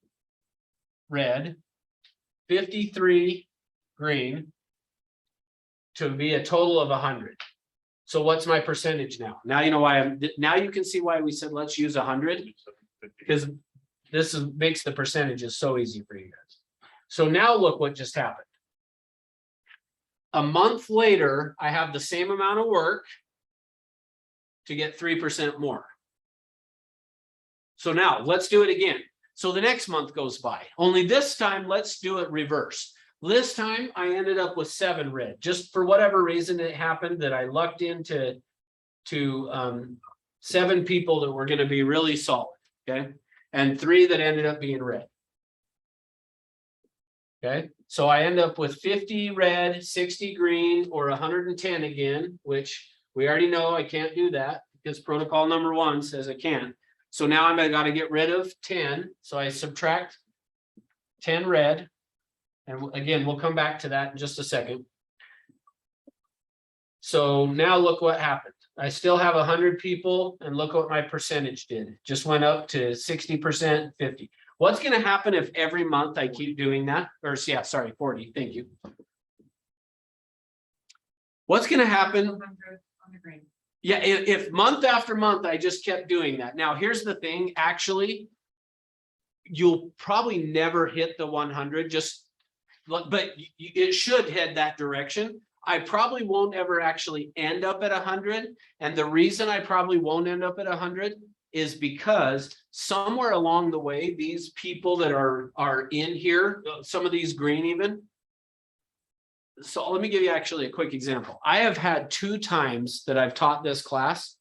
red, 53 green, to be a total of 100. So what's my percentage now? Now you know why now you can see why we said let's use 100, because this makes the percentages so easy for you guys. So now look what just happened. A month later, I have the same amount of work to get 3% more. So now let's do it again. So the next month goes by, only this time, let's do it reverse. This time I ended up with 7 red, just for whatever reason it happened that I lucked into 7 people that were going to be really solid. Okay. And 3 that ended up being red. Okay, so I end up with 50 red, 60 green, or 110 again, which we already know I can't do that because protocol number one says I can't. So now I'm got to get rid of 10. So I subtract 10 red. And again, we'll come back to that in just a second. So now look what happened. I still have 100 people, and look what my percentage did. Just went up to 60%, 50. What's going to happen if every month I keep doing that? Or yeah, sorry, 40. Thank you. What's going to happen? 100 on the green. Yeah, if month after month I just kept doing that. Now, here's the thing. Actually, you'll probably never hit the 100. But it should head that direction. I probably won't ever actually end up at 100. And the reason I probably won't end up at 100 is because somewhere along the way, these people that are in here, some of these green even. So let me give you actually a quick example. I have had 2 times that I've taught this class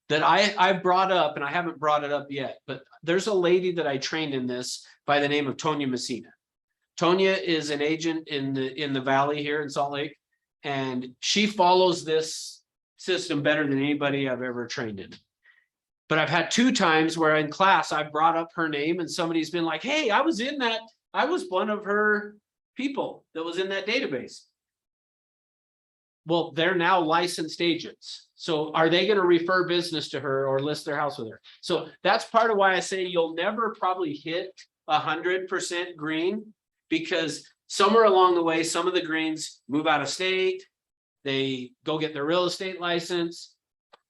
that I brought up, and I haven't brought it up yet, but there's a lady that I trained in this by the name of Tonya Messina. Tonya is an agent in the valley here in Salt Lake, and she follows this system better than anybody I've ever trained in. But I've had 2 times where in class I brought up her name and somebody's been like, hey, I was one of her people that was in that database. Well, they're now licensed agents. So are they going to refer business to her or list their house with her? So that's part of why I say you'll never probably hit 100% green, because somewhere along the way, some of the greens move out of state. They go get their real estate license.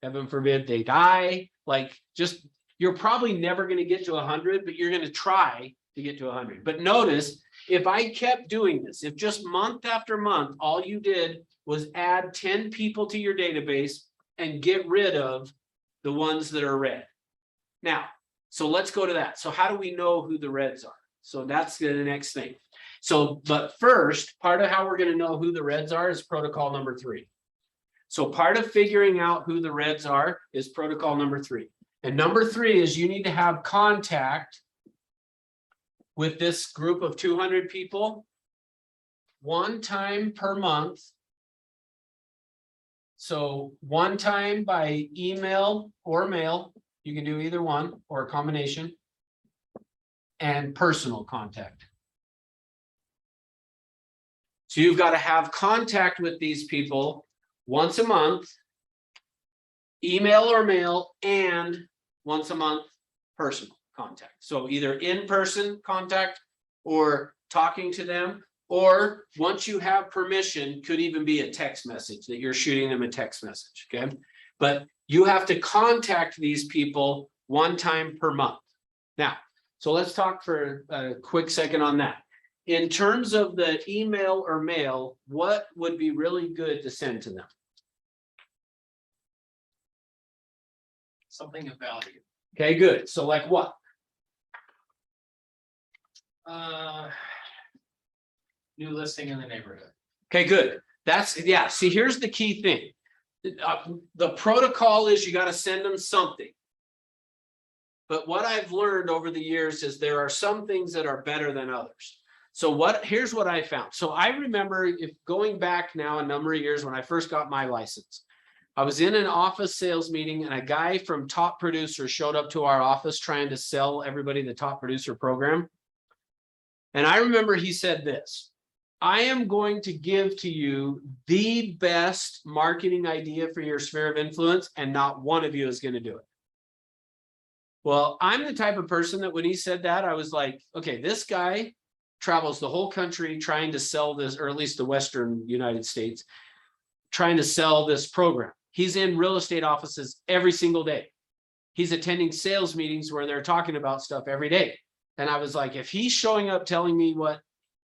Heaven forbid they die. Like, just, you're probably never going to get to 100, but you're going to try to get to 100. But notice, if I kept doing this, if just month after month, all you did was add 10 people to your database and get rid of the ones that are red. Now, so let's go to that. So how do we know who the reds are? So that's the next thing. So, but first, part of how we're going to know who the reds are is protocol number 3. So part of figuring out who the reds are is protocol number 3. And number 3 is you need to have contact with this group of 200 people 1 time per month. So 1 time by email or mail, you can do either one or a combination, and personal contact. So you've got to have contact with these people once a month, email or mail, and once a month personal contact. So either in-person contact or talking to them, or once you have permission, could even be a text message that you're shooting them a text message. Okay. But you have to contact these people 1 time per month. Now, so let's talk for a quick second on that. In terms of the email or mail, what would be really good to send to them? Something of value. Okay, good. So like what? New listing in the neighborhood. Okay, good. That's, yeah, see, here's the key thing. The protocol is you got to send them something. But what I've learned over the years is there are some things that are better than others. So here's what I found. So I remember, if going back now a number of years when I first got my license, I was in an office sales meeting and a guy from Top Producer showed up to our office trying to sell everybody the Top Producer program. And I remember he said this: I am going to give to you the best marketing idea for your sphere of influence, and not one of you is going to do it. Well, I'm the type of person that when he said that, I was like, okay, this guy travels the whole country trying to sell this, or at least the Western United States, trying to sell this program. He's in real estate offices every single day. He's attending sales meetings where they're talking about stuff every day. And I was like, if he's showing up telling me what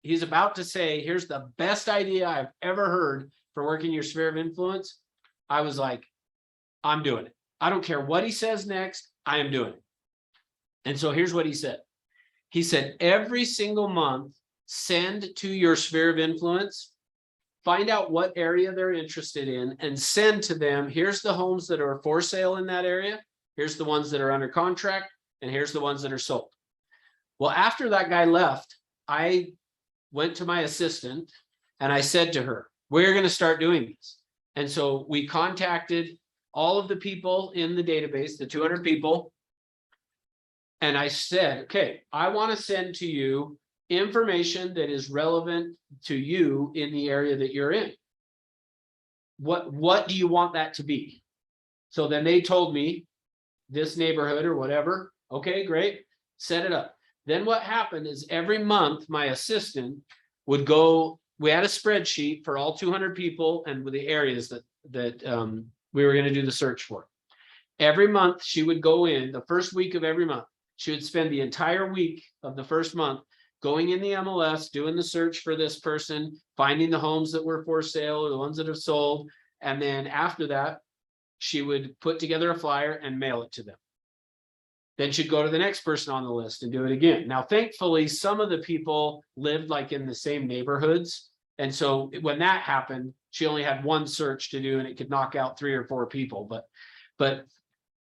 he's about to say, here's the best idea I've ever heard for working your sphere of influence, I was like, I'm doing it. I don't care what he says next, I am doing it. And so here's what he said. He said, every single month, send to your sphere of influence, find out what area they're interested in, and send to them, here's the homes that are for sale in that area, here's the ones that are under contract, and here's the ones that are sold. Well, after that guy left, I went to my assistant and I said to her, we're going to start doing this. And so we contacted all of the people in the database, the 200 people. And I said, okay, I want to send to you information that is relevant to you in the area that you're in. What do you want that to be? So then they told me this neighborhood or whatever. Okay, great. Set it up. Then what happened is every month my assistant would go, we had a spreadsheet for all 200 people and with the areas that we were going to do the search for. Every month she would go in the first week of every month. She would spend the entire week of the first month going in the MLS, doing the search for this person, finding the homes that were for sale or the ones that have sold. And then after that, she would put together a flyer and mail it to them. Then she'd go to the next person on the list and do it again. Now, thankfully, some of the people lived like in the same neighborhoods. And so when that happened, she only had one search to do and it could knock out 3 or 4 people. But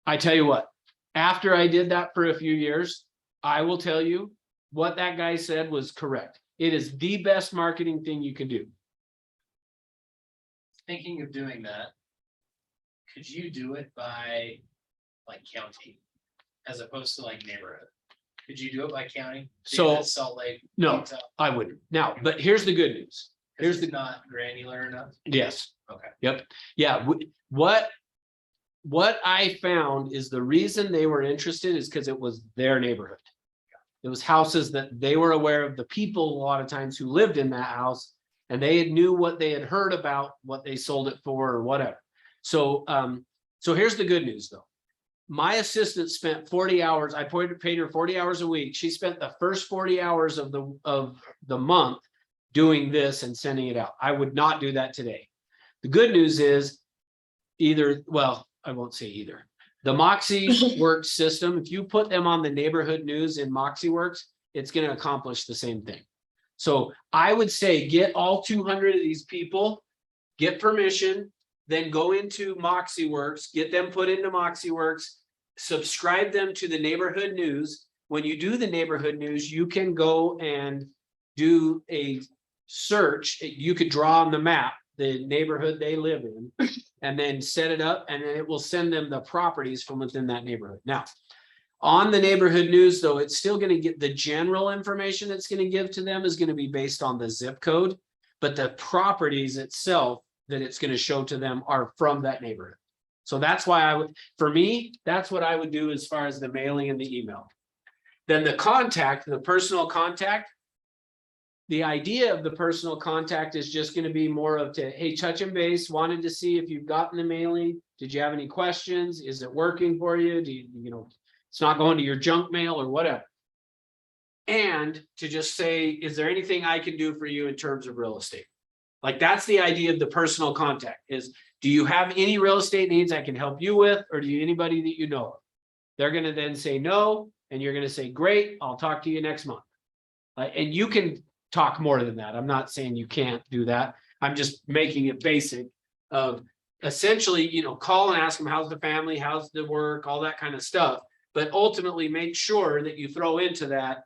I tell you what, after I did that for a few years, I will tell you what that guy said was correct. It is the best marketing thing you can do. Thinking of doing that, could you do it by like county as opposed to like neighborhood? Could you do it by county? So, That Salt Lake. no. Utah? I wouldn't. Now, but here's the good news. 'Cause Here's it's the not granular enough. yes. Okay. Yep. Yeah. What I found is the reason they were interested is because it was their neighborhood. It was houses that they were aware of the people a lot of times who lived in that house, and they knew what they had heard about what they sold it for or whatever. So, so here's the good news though. My assistant spent 40 hours. I paid her 40 hours a week. She spent the first 40 hours of the month doing this and sending it out. I would not do that today. The good news is well, I won't say either. The Moxie Works system, if you put them on the neighborhood news in Moxie Works, it's going to accomplish the same thing. So I would say get all 200 of these people, get permission, then go into Moxie Works, get them put into Moxie Works, subscribe them to the neighborhood news. When you do the neighborhood news, you can go and do a search. You could draw on the map the neighborhood they live in and then set it up, and then it will send them the properties from within that neighborhood. Now, on the neighborhood news, though, it's still going to get the general information it's going to give to them is going to be based on the zip code, but the properties itself that it's going to show to them are from that neighborhood. So that's why for me, that's what I would do as far as the mailing and the email. Then the contact, the personal contact, the idea of the personal contact is just going to be more of hey, touch and base, wanted to see if you've gotten the mailing. Did you have any questions? Is it working for you? Do you know, it's not going to your junk mail or whatever. And to just say, is there anything I can do for you in terms of real estate? Like that's the idea of the personal contact is, do you have any real estate needs I can help you with? Or do you anybody that you know of? They're going to then say no. And you're going to say, great, I'll talk to you next month. And you can talk more than that. I'm not saying you can't do that. I'm just making it basic of essentially, you know, call and ask them, how's the family, how's the work, all that kind of stuff. But ultimately make sure that you throw into that,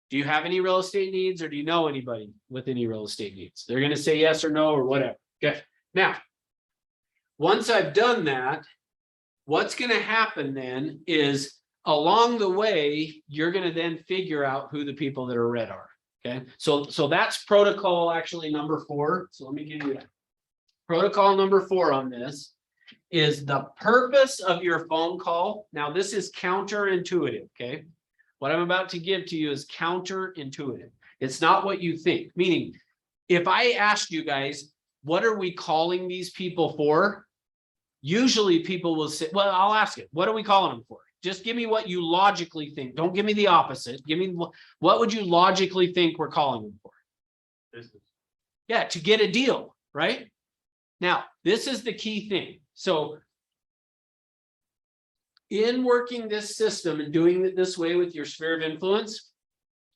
do you have any real estate needs or do you know anybody with any real estate needs? They're going to say yes or no or whatever. Okay. Now, once I've done that, what's going to happen then is along the way, you're going to then figure out who the people that are red are. Okay, so that's protocol actually number 4. So let me give you that. Protocol number 4 on this is the purpose of your phone call. Now, this is counterintuitive, okay? What I'm about to give to you is counterintuitive. It's not what you think, meaning if I asked you guys, what are we calling these people for? Usually people will say, well, I'll ask it. What are we calling them for? Just give me what you logically think. Don't give me the opposite. Give me what would you logically think we're calling them for? Business. Yeah, to get a deal, right? Now, this is the key thing. So in working this system and doing it this way with your sphere of influence,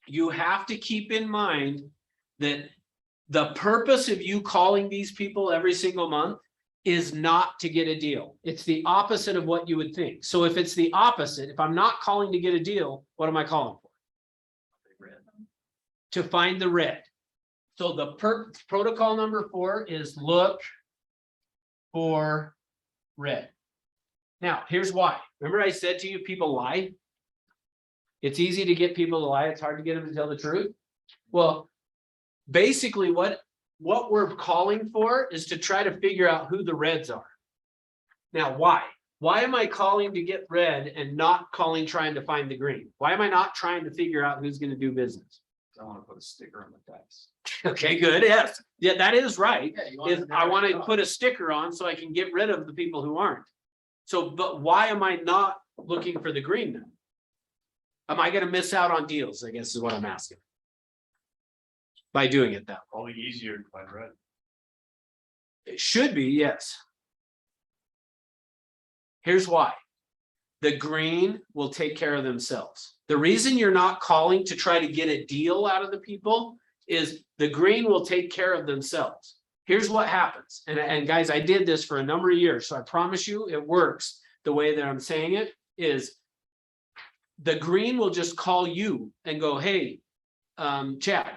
you have to keep in mind that the purpose of you calling these people every single month is not to get a deal. It's the opposite of what you would think. So if it's the opposite, if I'm not calling to get a deal, what am I calling for? To find the red. So the protocol number 4 is look for red. Now, here's why. Remember I said to you, people lie? It's easy to get people to lie. It's hard to get them to tell the truth. Well, basically what we're calling for is to try to figure out who the reds are. Now, why? Why am I calling to get red and not calling trying to find the green? Why am I not trying to figure out who's going to do business? I want to put a sticker on the dice. Okay, good. Yes. Yeah, that is right. Yeah, you want Is I want to put a sticker on so I can get rid of the people who aren't. So, but why am I not looking for the green then? Am I going to miss out on deals? I guess is what I'm asking. By doing it that way. Probably easier to find red. It should be, yes. Here's why. The green will take care of themselves. The reason you're not calling to try to get a deal out of the people is the green will take care of themselves. Here's what happens. And guys, I did this for a number of years, so I promise you it works the way that I'm saying it is the green will just call you and go, hey, Chad,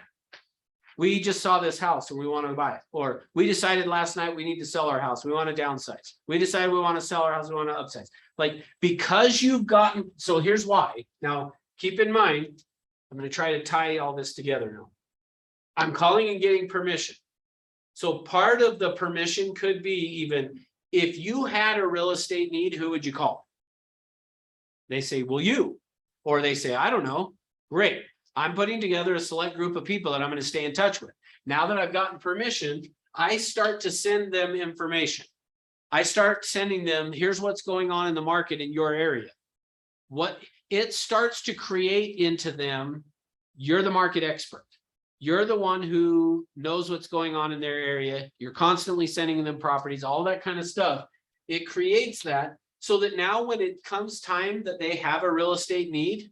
we just saw this house and we want to buy it. Or we decided last night we need to sell our house. We want to downsize. We decided we want to sell our house. We want to upsize. Like, because you've gotten, so here's why. Now, keep in mind, I'm going to try to tie all this together now. I'm calling and getting permission. So part of the permission could be even if you had a real estate need, who would you call? They say, well, you, or they say, I don't know. Great. I'm putting together a select group of people that I'm going to stay in touch with. Now that I've gotten permission, I start to send them information. I start sending them, here's what's going on in the market in your area. What it starts to create into them, you're the market expert. You're the one who knows what's going on in their area. You're constantly sending them properties, all that kind of stuff. It creates that so that now when it comes time that they have a real estate need,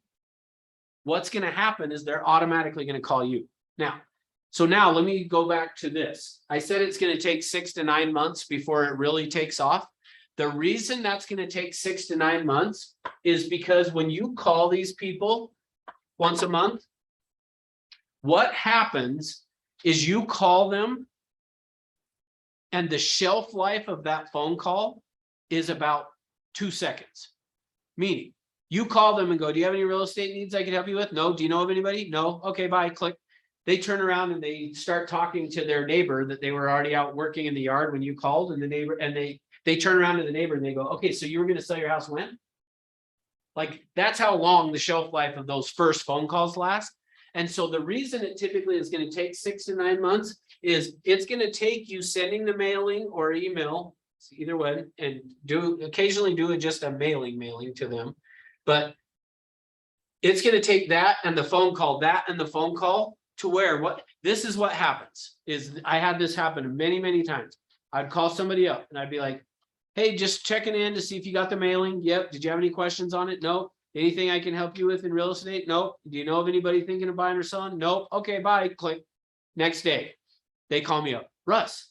what's going to happen is they're automatically going to call you. Now, so now let me go back to this. I said it's going to take 6 to 9 months before it really takes off. The reason that's going to take 6 to 9 months is because when you call these people once a month, what happens is you call them and the shelf life of that phone call is about 2 seconds. Meaning, you call them and go, do you have any real estate needs I can help you with? No. Do you know of anybody? No. Okay, bye. Click. They turn around and they start talking to their neighbor that they were already out working in the yard when you called, and the neighbor, and they turn around to the neighbor and they go, okay, so you were going to sell your house when? Like, that's how long the shelf life of those first phone calls last. And so the reason it typically is going to take 6 to 9 months is it's going to take you sending the mailing or email, either way, and occasionally do just a mailing to them. But it's going to take that and the phone call, to where this is what happens is I had this happen many, many times. I'd call somebody up and I'd be like, hey, just checking in to see if you got the mailing. Yep. Did you have any questions on it? No. Anything I can help you with in real estate? Nope. Do you know of anybody thinking of buying or selling? Nope. Okay, bye. Click. Next day, they call me up. Russ,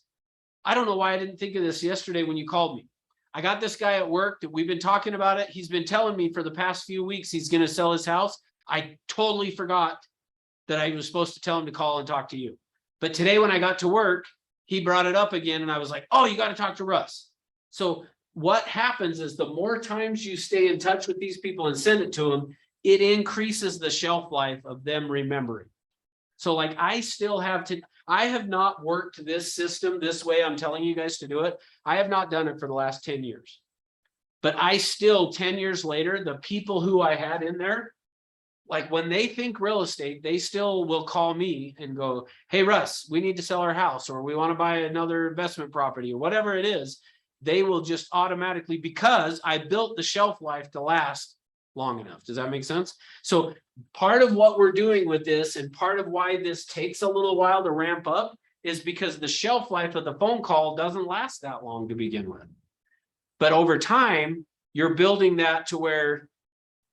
I don't know why I didn't think of this yesterday when you called me. I got this guy at work that we've been talking about it. He's been telling me for the past few weeks he's going to sell his house. I totally forgot that I was supposed to tell him to call and talk to you. But today when I got to work, he brought it up again and I was like, oh, you got to talk to Russ. So what happens is the more times you stay in touch with these people and send it to them, it increases the shelf life of them remembering. So like I still have to, I have not worked this system this way. I'm telling you guys to do it. I have not done it for the last 10 years. But I still, 10 years later, the people who I had in there, like when they think real estate, they still will call me and go, hey, Russ, we need to sell our house, or we want to buy another investment property, or whatever it is. They will just automatically, because I built the shelf life to last long enough. Does that make sense? So part of what we're doing with this, and part of why this takes a little while to ramp up, is because the shelf life of the phone call doesn't last that long to begin with. But over time, you're building that to where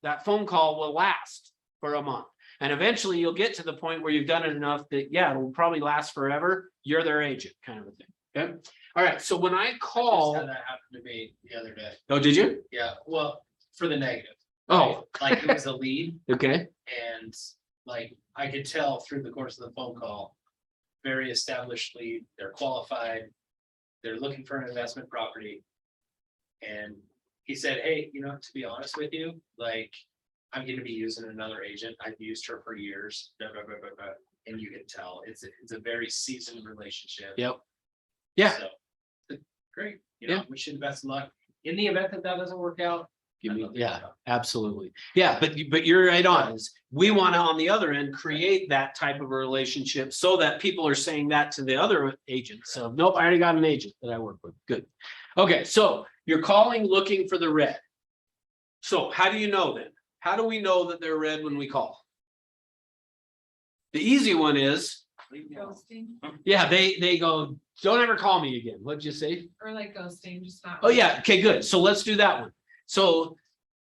that phone call will last for a month. And eventually you'll get to the point where you've done it enough that, yeah, it'll probably last forever. You're their agent, kind of a thing. Okay. All right. So when I Just call, had that happened to me the other day. oh, did you? Yeah, well, for the negative. Oh, Like it was a lead okay. and like I could tell through the course of the phone call, very established lead, they're qualified, they're looking for an investment property. And he said, hey, you know, to be honest with you, like, I'm gonna be using another agent. I've used her for years. Blah, blah, blah, blah, blah. And you can tell it's a very seasoned relationship. Yep. Yeah. So, great. You know, wish you the best of luck. In the event that that doesn't work out. Give I'd me, love to yeah, help out. absolutely. Yeah, but you're right on. Is we want to, on the other end, create that type of a relationship so that people are saying that to the other agents. So nope, I already got an agent that I work with. Good. Okay, so you're calling looking for the red. So how do you know then? How do we know that they're red when we call? The easy one is, Ghosting, yeah, they go, don't ever call me again. What'd you say? or like ghosting, just not. Oh, yeah. Okay, good. So let's do that one. So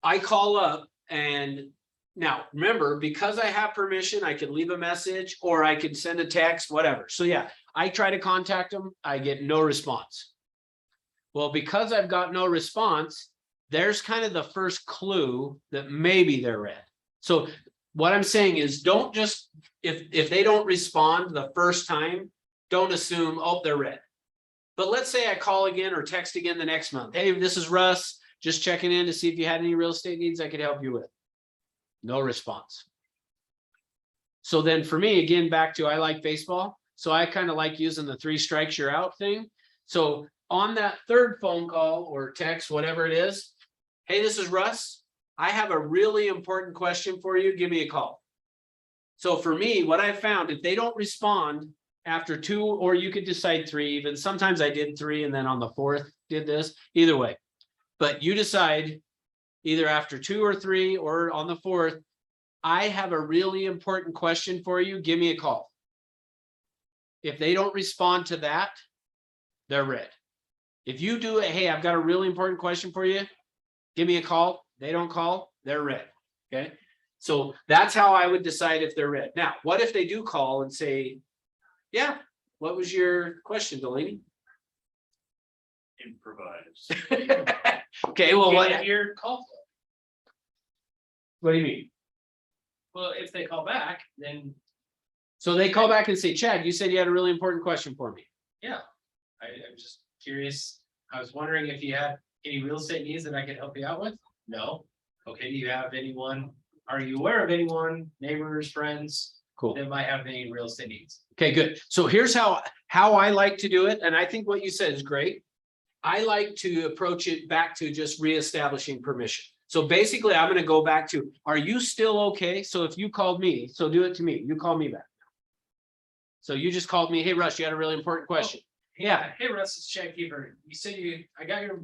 I call up, and now remember, because I have permission, I could leave a message or I could send a text, whatever. So yeah, I try to contact them. I get no response. Well, because I've got no response, there's kind of the first clue that maybe they're red. So what I'm saying is, don't just, if they don't respond the first time, don't assume, oh, they're red. But let's say I call again or text again the next month. Hey, this is Russ, just checking in to see if you had any real estate needs I could help you with. No response. So then for me, again, back to, I like baseball. So I kind of like using the 3 strikes you're out thing. So on that third phone call or text, whatever it is, hey, this is Russ. I have a really important question for you. Give me a call. So for me, what I found, if they don't respond after 2, or you could decide 3, even sometimes I did 3 and then on the 4th did this, either way. But you decide either after 2 or 3 or on the 4th, I have a really important question for you. Give me a call. If they don't respond to that, they're red. If you do it, hey, I've got a really important question for you. Give me a call. They don't call, they're red. Okay. So that's how I would decide if they're red. Now, what if they do call and say, yeah, what was your question, Delaney? Improvise. Okay, well, Can't what hear call do you mean? flow. Well, if they call back, then So they call back and say, Chad, you said you had a really important question for me. yeah, I'm just curious. I was wondering if you had any real estate needs that I could help you out with? No. Okay, do you have anyone, are you aware of anyone, neighbors, friends Cool. that might have any real estate needs? Okay, good. So here's how I like to do it. And I think what you said is great. I like to approach it back to just reestablishing permission. So basically, I'm going to go back to, are you still okay? So if you called me, so do it to me. You call me back. So you just called me. Hey, Russ, you had a really important question. Yeah. Hey, Russ, it's Chad Keeper. You said I got your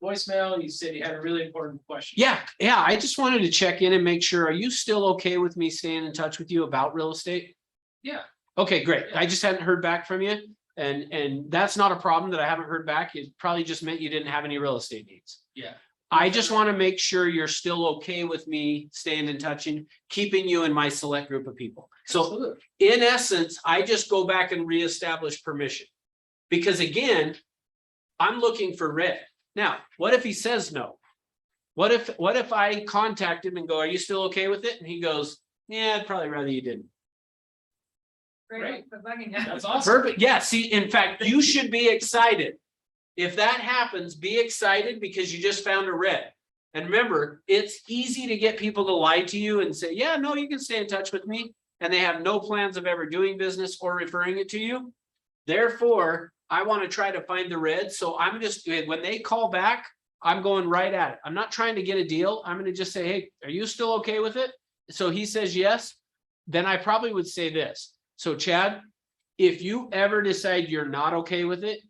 voicemail. You said you had a really important question. Yeah. I just wanted to check in and make sure, are you still okay with me staying in touch with you about real estate? Yeah. Okay, great. I just hadn't heard back from you. And that's not a problem that I haven't heard back. It probably just meant you didn't have any real estate needs. Yeah. I just want to make sure you're still okay with me staying in touch and keeping you in my select group of people. So Absolutely. in essence, I just go back and reestablish permission. Because again, I'm looking for red. Now, what if he says no? What if I contact him and go, are you still okay with it? And he goes, yeah, I'd probably rather you didn't. Great. But bugging you. That's awesome. Perfect. Yeah, see, in fact, you should be excited. If that happens, be excited because you just found a red. And remember, it's easy to get people to lie to you and say, yeah, no, you can stay in touch with me. and they have no plans of ever doing business or referring it to you. Therefore, I want to try to find the red. So I'm just, when they call back, I'm going right at it. I'm not trying to get a deal. I'm going to just say, hey, are you still okay with it? So he says yes. Then I probably would say this. So Chad, if you ever decide you're not okay with it,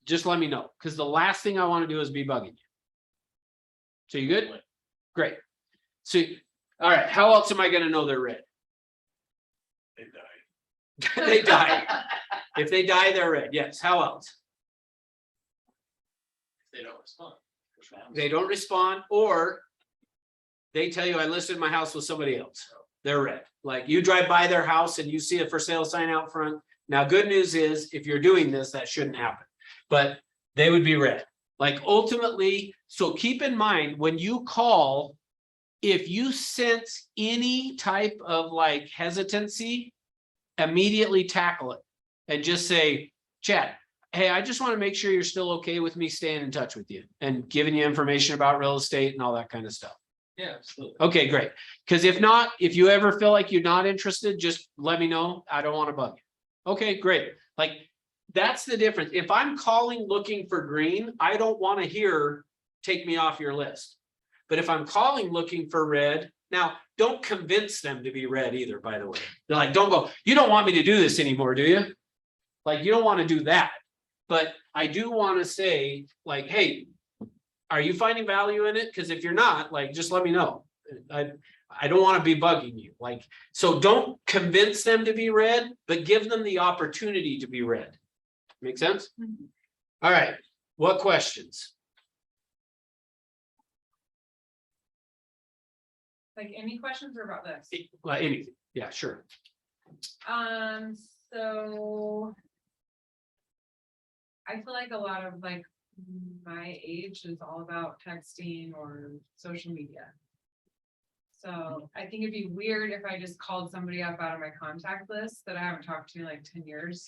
just let me know. Because the last thing I want to do is be bugging you. So you good? Great. So, all right. How else am I going to know they're red? They died. They die. If they die, they're red. Yes. How else? They don't respond. They don't respond, or they tell you I listed my house with somebody else. They're red. Like you drive by their house and you see a for sale sign out front. Now, good news is if you're doing this, that shouldn't happen, but they would be red. Like ultimately, so keep in mind when you call, if you sense any type of like hesitancy, immediately tackle it and just say, Chad, hey, I just want to make sure you're still okay with me staying in touch with you and giving you information about real estate and all that kind of stuff. Yeah, absolutely. Okay, great. Because if not, if you ever feel like you're not interested, just let me know. I don't want to bug you. Okay, great. Like that's the difference. If I'm calling looking for green, I don't want to hear take me off your list. But if I'm calling looking for red, now don't convince them to be red either, by the way. They're like, don't go, you don't want me to do this anymore, do you? Like you don't want to do that. But I do want to say like, hey, are you finding value in it? Because if you're not, like, just let me know. I don't want to be bugging you. Like, so don't convince them to be red, but give them the opportunity to be red. Make sense? All right. What questions? Like any questions or about this? Well, anything. Yeah, sure. So. I feel like a lot of like my age is all about texting or social media. So I think it'd be weird if I just called somebody up out of my contact list that I haven't talked to in like 10 years.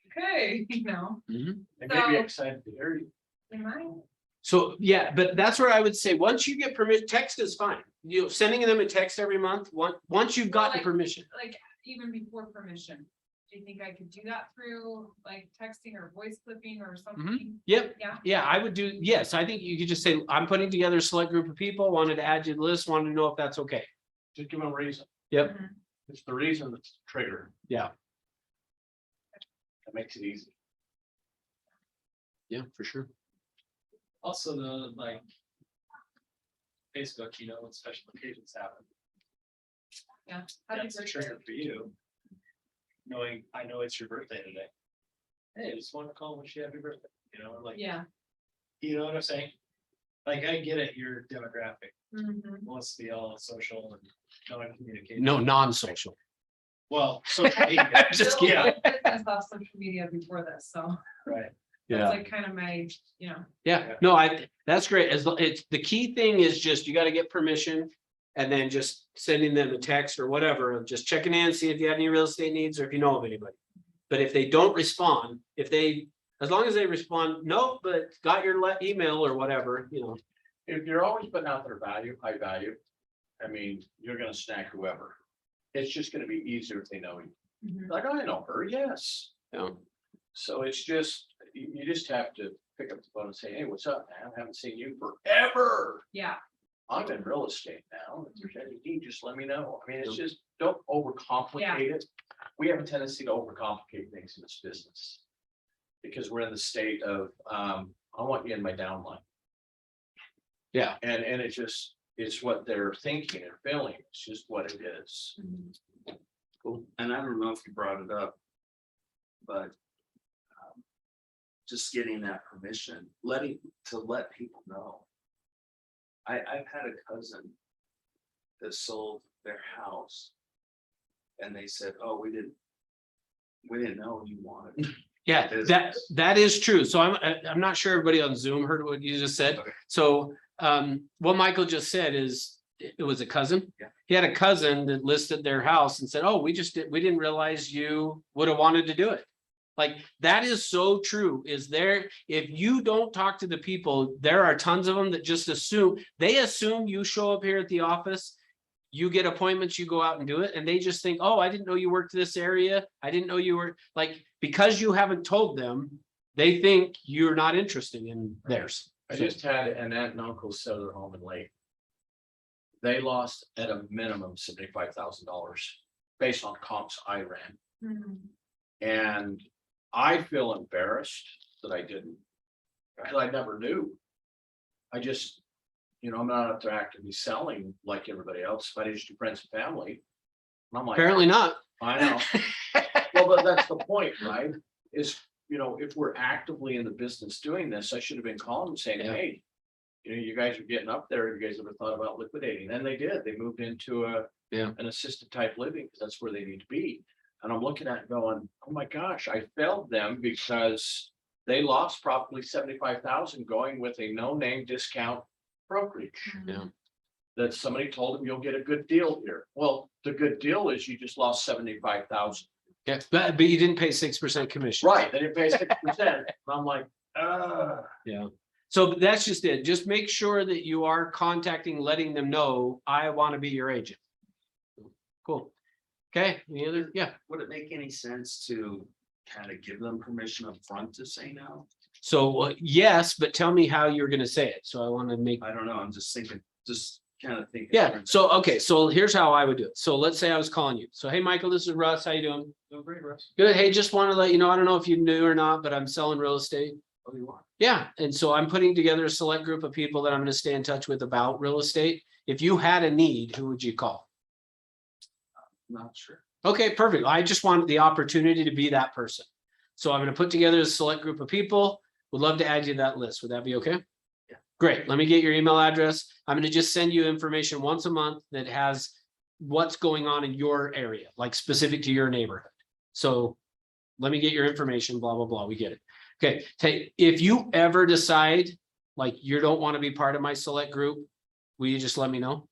Okay, you know. They may be excited to hear you. Am I? So, yeah, but that's where I would say, once you get permission, text is fine. You know, sending them a text every month, once you've gotten Like- permission. Like even before permission. Do you think I could do that through like texting or voice clipping or something? Yep. Yeah. Yeah, I would do, yes, I think you could just say, I'm putting together a select group of people, wanted to add you to the list, wanted to know if that's okay. Just give them a reason. Yep. Mhm. It's the reason that's the trigger. Yeah. That makes it easy. Yeah, for sure. Also the like. Facebook, you know, when special occasions happen. Yeah. Happy That's a birthday. trigger for you. Knowing, I know it's your birthday today. Hey, I just want to call and wish you happy birthday, you know, like, Yeah. you know what I'm saying? Like, I get it, your demographic Mhm. wants to be all social and non-communicative. No, non-social. Well, social media. Just Still, kidding. business off social media before this, so Right. that's like kind of my, you know. Yeah, no, that's great. It's the key thing is just, you got to get permission. And then just sending them a text or whatever, of just checking in, see if you have any real estate needs or if you know of anybody. But if they don't respond, as long as they respond, no, but got your email or whatever, you know. If you're always putting out their value, high value, I mean, you're gonna snag whoever. It's just gonna be easier if they know you. Mhm. Like, oh, I know her, yes. Yeah. So it's just, you just have to pick up the phone and say, hey, what's up, man? I haven't seen you forever. Yeah. I'm in real estate now. If there's any need, just let me know. I mean, it's just, don't overcomplicate it. We have a tendency to overcomplicate things in this business. Because we're in the state of, I want you in my downline. Yeah. And it's what they're thinking and feeling. It's just what it is. Mhm. Cool. And I don't know if you brought it up, but just getting that permission, let people know. I've had a cousin that sold their house and they said, oh, we didn't know you wanted it. Yeah, Business. that is true. So I'm not sure everybody on Zoom heard what you just said. Okay. So what Michael just said is it was a cousin. Yeah. He had a cousin that listed their house and said, oh, we didn't realize you would have wanted to do it. Like that is so true. If you don't talk to the people, there are tons of them that just assume you show up here at the office. you get appointments, you go out and do it, and they just think, oh, I didn't know you worked this area. I didn't know you were like, because you haven't told them, they think you're not interested in theirs. I just had an aunt and uncle sell their home in Lake. They lost at a minimum $75,000 based on comps I ran. Mhm. And I feel embarrassed that I didn't. Because I never knew. I just, I'm not up there actively selling like everybody else, but I just do friends and family. And I'm like, Apparently not. I know. Well, but that's the point, right? Is, if we're actively in the business doing this, I should have been calling and saying, Yeah. hey, you guys are getting up there. You guys ever thought about liquidating? And they did. They moved into an assisted type living because that's where they need to be. And I'm looking at it going, oh my gosh, I failed them because they lost probably 75,000 going with a no-name discount brokerage. Yeah. That somebody told them you'll get a good deal here. Well, the good deal is you just lost 75,000. Yeah, but you didn't pay 6% commission. Right, they didn't pay 6%. And I'm like, Yeah. So that's just it. Just make sure that you are contacting, letting them know, I want to be your agent. Cool. Okay, any other? Yeah. Would it make any sense to kind of give them permission up front to say no? So yes, but tell me how you're going to say it. So I want to make. I don't know. I'm just thinking, just kind of thinking. Yeah. So, okay. So here's how I would do it. So let's say I was calling you. So, hey, Michael, this is Russ. How you doing? Doing great, Russ. Good. Hey, just want to let you know, I don't know if you knew or not, but I'm selling real estate. Oh, you are? Yeah. And so I'm putting together a select group of people that I'm going to stay in touch with about real estate. If you had a need, who would you call? Not sure. Okay, perfect. I just wanted the opportunity to be that person. So I'm going to put together a select group of people. Would love to add you to that list. Would that be okay? Yeah. Great. Let me get your email address. I'm going to just send you information once a month that has what's going on in your area, like specific to your neighborhood. So let me get your information, blah, blah, blah. We get it. Okay. If you ever decide like you don't want to be part of my select group, will you just let me know?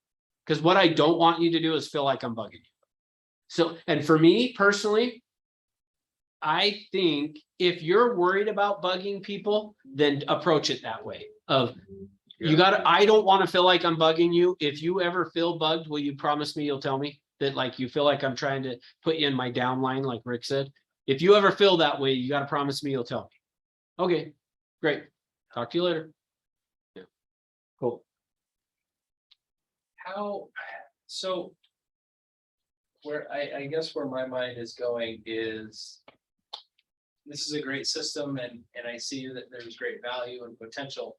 Because what I don't want you to do is feel like I'm bugging you. So, and for me personally, I think if you're worried about bugging people, then approach it that way of I don't want to feel like I'm bugging you. If you ever feel bugged, will you promise me you'll tell me that like you feel like I'm trying to put you in my downline, like Rick said? If you ever feel that way, you got to promise me you'll tell me. Okay, great. Talk to you later. Yeah. Cool. So where I guess where my mind is going is this is a great system and I see that there's great value and potential.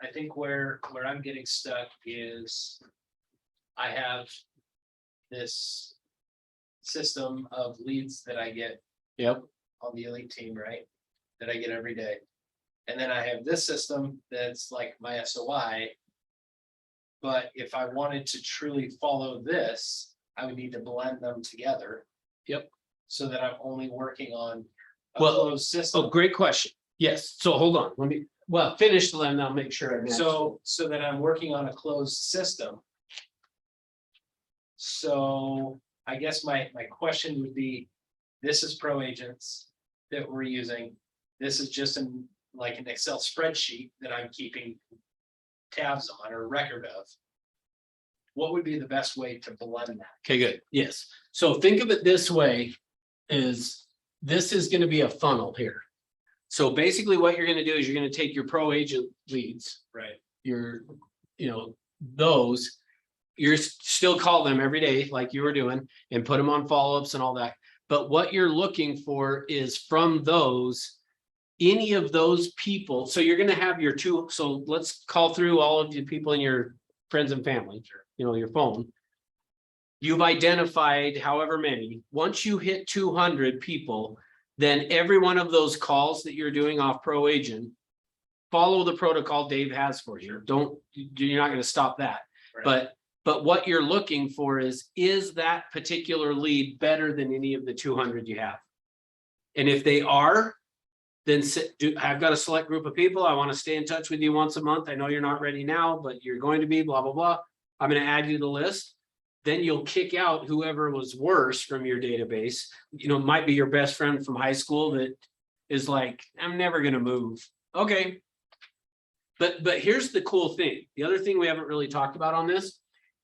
I think where I'm getting stuck is I have this system of leads that I get Yep. on the elite team, right? That I get every day. And then I have this system that's like my SOI. But if I wanted to truly follow this, I would need to blend them together. Yep. So that I'm only working on a Well, closed system. Oh, great question. Yes. So hold on. Let me, finish them. I'll make sure. I match. So that I'm working on a closed system. So I guess my question would be, this is Pro Agents that we're using. This is just like an Excel spreadsheet that I'm keeping tabs on or record of. What would be the best way to blend that? Okay, good. Yes. So think of it this way is this is going to be a funnel here. So basically what you're going to do is you're going to take your pro agent leads, Right. your, those, you're still call them every day like you were doing and put them on follow-ups and all that. But what you're looking for is from those, any of those people. So you're going to have your two. So let's call through all of the people in your friends and family, your phone. You've identified however many. Once you hit 200 people, then every one of those calls that you're doing off Pro Agent, follow the protocol Dave has for you. You're not going to stop that. Right. But what you're looking for is that particular lead better than any of the 200 you have? And if they are, then I've got a select group of people. I want to stay in touch with you once a month. I know you're not ready now, but you're going to be blah, blah, blah. I'm going to add you to the list. Then you'll kick out whoever was worse from your database. Might be your best friend from high school that is like, I'm never going to move. Okay. But here's the cool thing. The other thing we haven't really talked about on this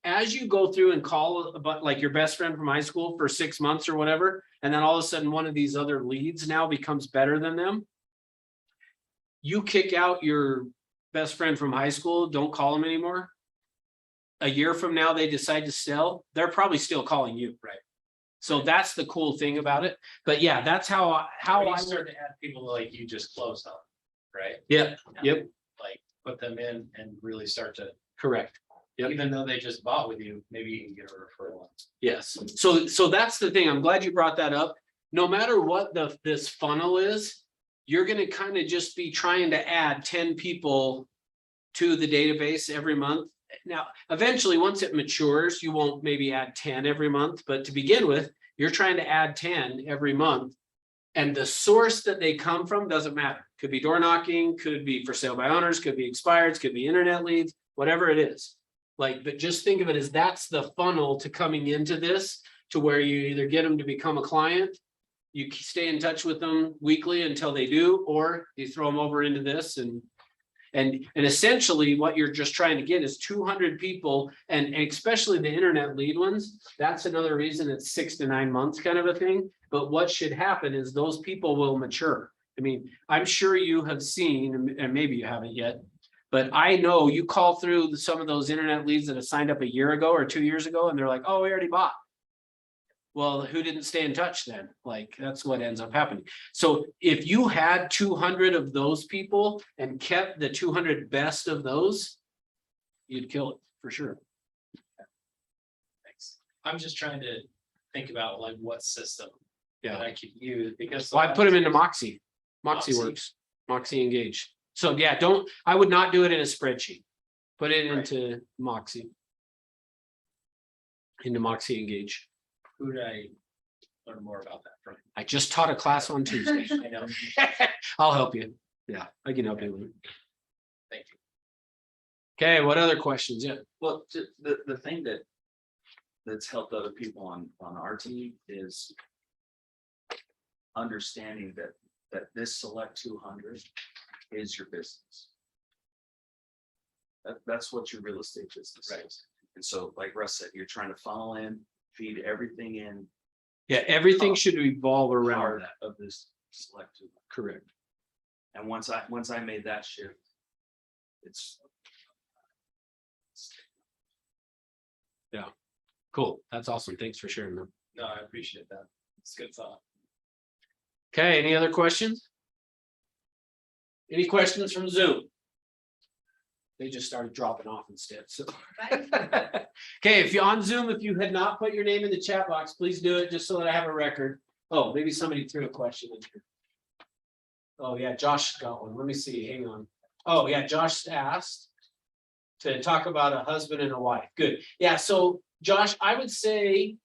as you go through and call about like your best friend from high school for 6 months or whatever, and then all of a sudden one of these other leads now becomes better than them. You kick out your best friend from high school, don't call them anymore. A year from now, they decide to sell, they're probably still calling you, right? So that's the cool thing about it. But yeah, that's how Or you I start to add people like you just closed on, right? Yep, yep, Like put them in and really start to, correct. Yep. even though they just bought with you, maybe you can get a referral. Yes, so that's the thing. I'm glad you brought that up. No matter what this funnel is, you're gonna kind of just be trying to add 10 people to the database every month. Now, eventually, once it matures, you won't maybe add 10 every month, but to begin with, you're trying to add 10 every month. And the source that they come from doesn't matter. Could be door knocking, could be for sale by owners, could be expireds, could be internet leads, whatever it is. Like, but just think of it as that's the funnel to coming into this, to where you either get them to become a client, you stay in touch with them weekly until they do, or you throw them over into this and essentially what you're just trying to get is 200 people, and especially the internet lead ones. That's another reason it's 6 to 9 months kind of a thing. But what should happen is those people will mature. I mean, I'm sure you have seen, and maybe you haven't yet, but I know you call through some of those internet leads that have signed up a year ago or 2 years ago, and they're like, oh, we already bought. Well, who didn't stay in touch then? Like, that's what ends up happening. So if you had 200 of those people and kept the 200 best of those, you'd kill it for sure. Thanks. I'm just trying to think about like what system Yeah. that I could use, because. So I put them into Moxie. Moxie works. Moxie Engage. So yeah, I would not do it in a spreadsheet. Put it into Moxie. Into Moxie Engage. Who did I learn more about that from? I just taught a class on Tuesday. I know. I'll help you. Yeah, I can help you. Thank you. Okay, what other questions? Yeah. Well, the thing that's helped other people on our team is understanding that this select 200 is your business. That's what your real estate business is. And so, like Russ said, you're trying to funnel in, feed everything in. Yeah, everything should revolve around Part that. of this select 200. Correct. And once I made that shift, it's Cool. That's awesome. Thanks for sharing them. No, I appreciate that. It's a good thought. Okay, any other questions? Any questions from Zoom? They just started dropping off instead, so. Okay, if you're on Zoom, if you had not put your name in the chat box, please do it just so that I have a record. Oh, maybe somebody threw a question in here. Oh, yeah, Josh got one. Let me see. Hang on. Oh, yeah, Josh asked to talk about a husband and a wife. Good. Yeah, so Josh, I would say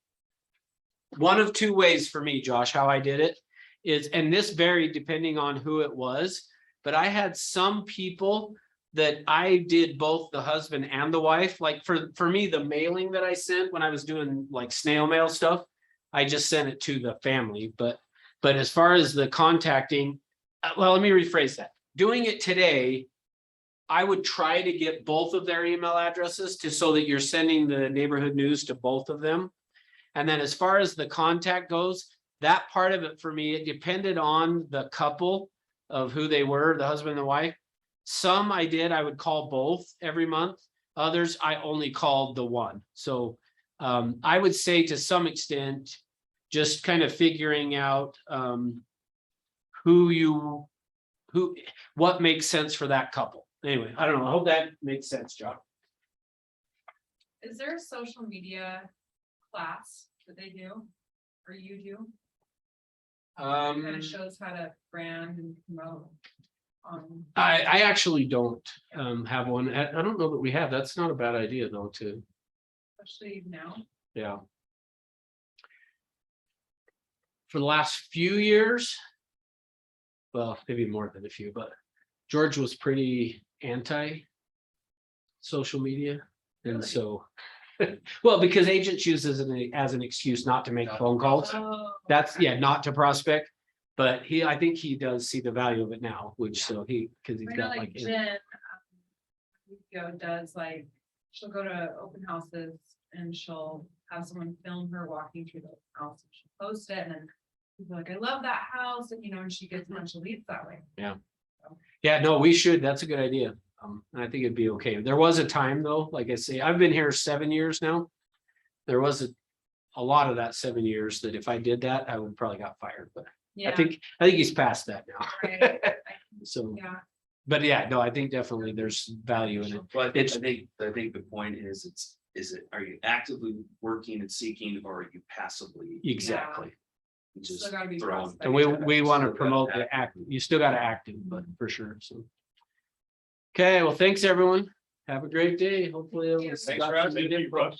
one of two ways for me, Josh, how I did it is, and this varied depending on who it was, but I had some people that I did both the husband and the wife. Like for me, the mailing that I sent when I was doing like snail mail stuff, I just sent it to the family. But as far as the contacting, well, let me rephrase that. Doing it today, I would try to get both of their email addresses so that you're sending the neighborhood news to both of them. And then as far as the contact goes, that part of it for me, it depended on the couple of who they were, the husband and the wife. Some I would call both every month. Others, I only called the one. So I would say to some extent, just kind of figuring out what makes sense for that couple. Anyway, I don't know. I hope that makes sense, John. Is there a social media class that they do, or you do? Kind of shows how to brand and promote. I actually don't have one. I don't know that we have. That's not a bad idea though, too. Especially now. Yeah. For the last few years, well, maybe more than a few, but George was pretty anti social media. And so, well, because agents use as an excuse not to make phone calls. Oh, That's, yeah, not to prospect. But I think he does see the value of it now, which so because he's I know got like like. Jen, does like she'll go to open houses and she'll have someone film her walking through the house. And she'll post it and then people are like, I love that house, and and she gets a bunch of leads that way. Yeah, no, we should. That's a good idea. I think it'd be okay. There was a time though, like I say, I've been here 7 years now. There was a lot of that 7 years that if I did that, I would probably got fired, but I Yeah. think he's past that now. Right. So, Yeah, but yeah, no, I think definitely there's value in it. But It's- I think the point is it, are you actively working and seeking, or are you passively? Exactly. Just Still gotta be throwing- prospect. And we want to Still gotta promote act. the act, you still got to active, but for sure, so. Okay, well, thanks, everyone. Have a great day. Hopefully. it was- Thanks for asking. Thank you.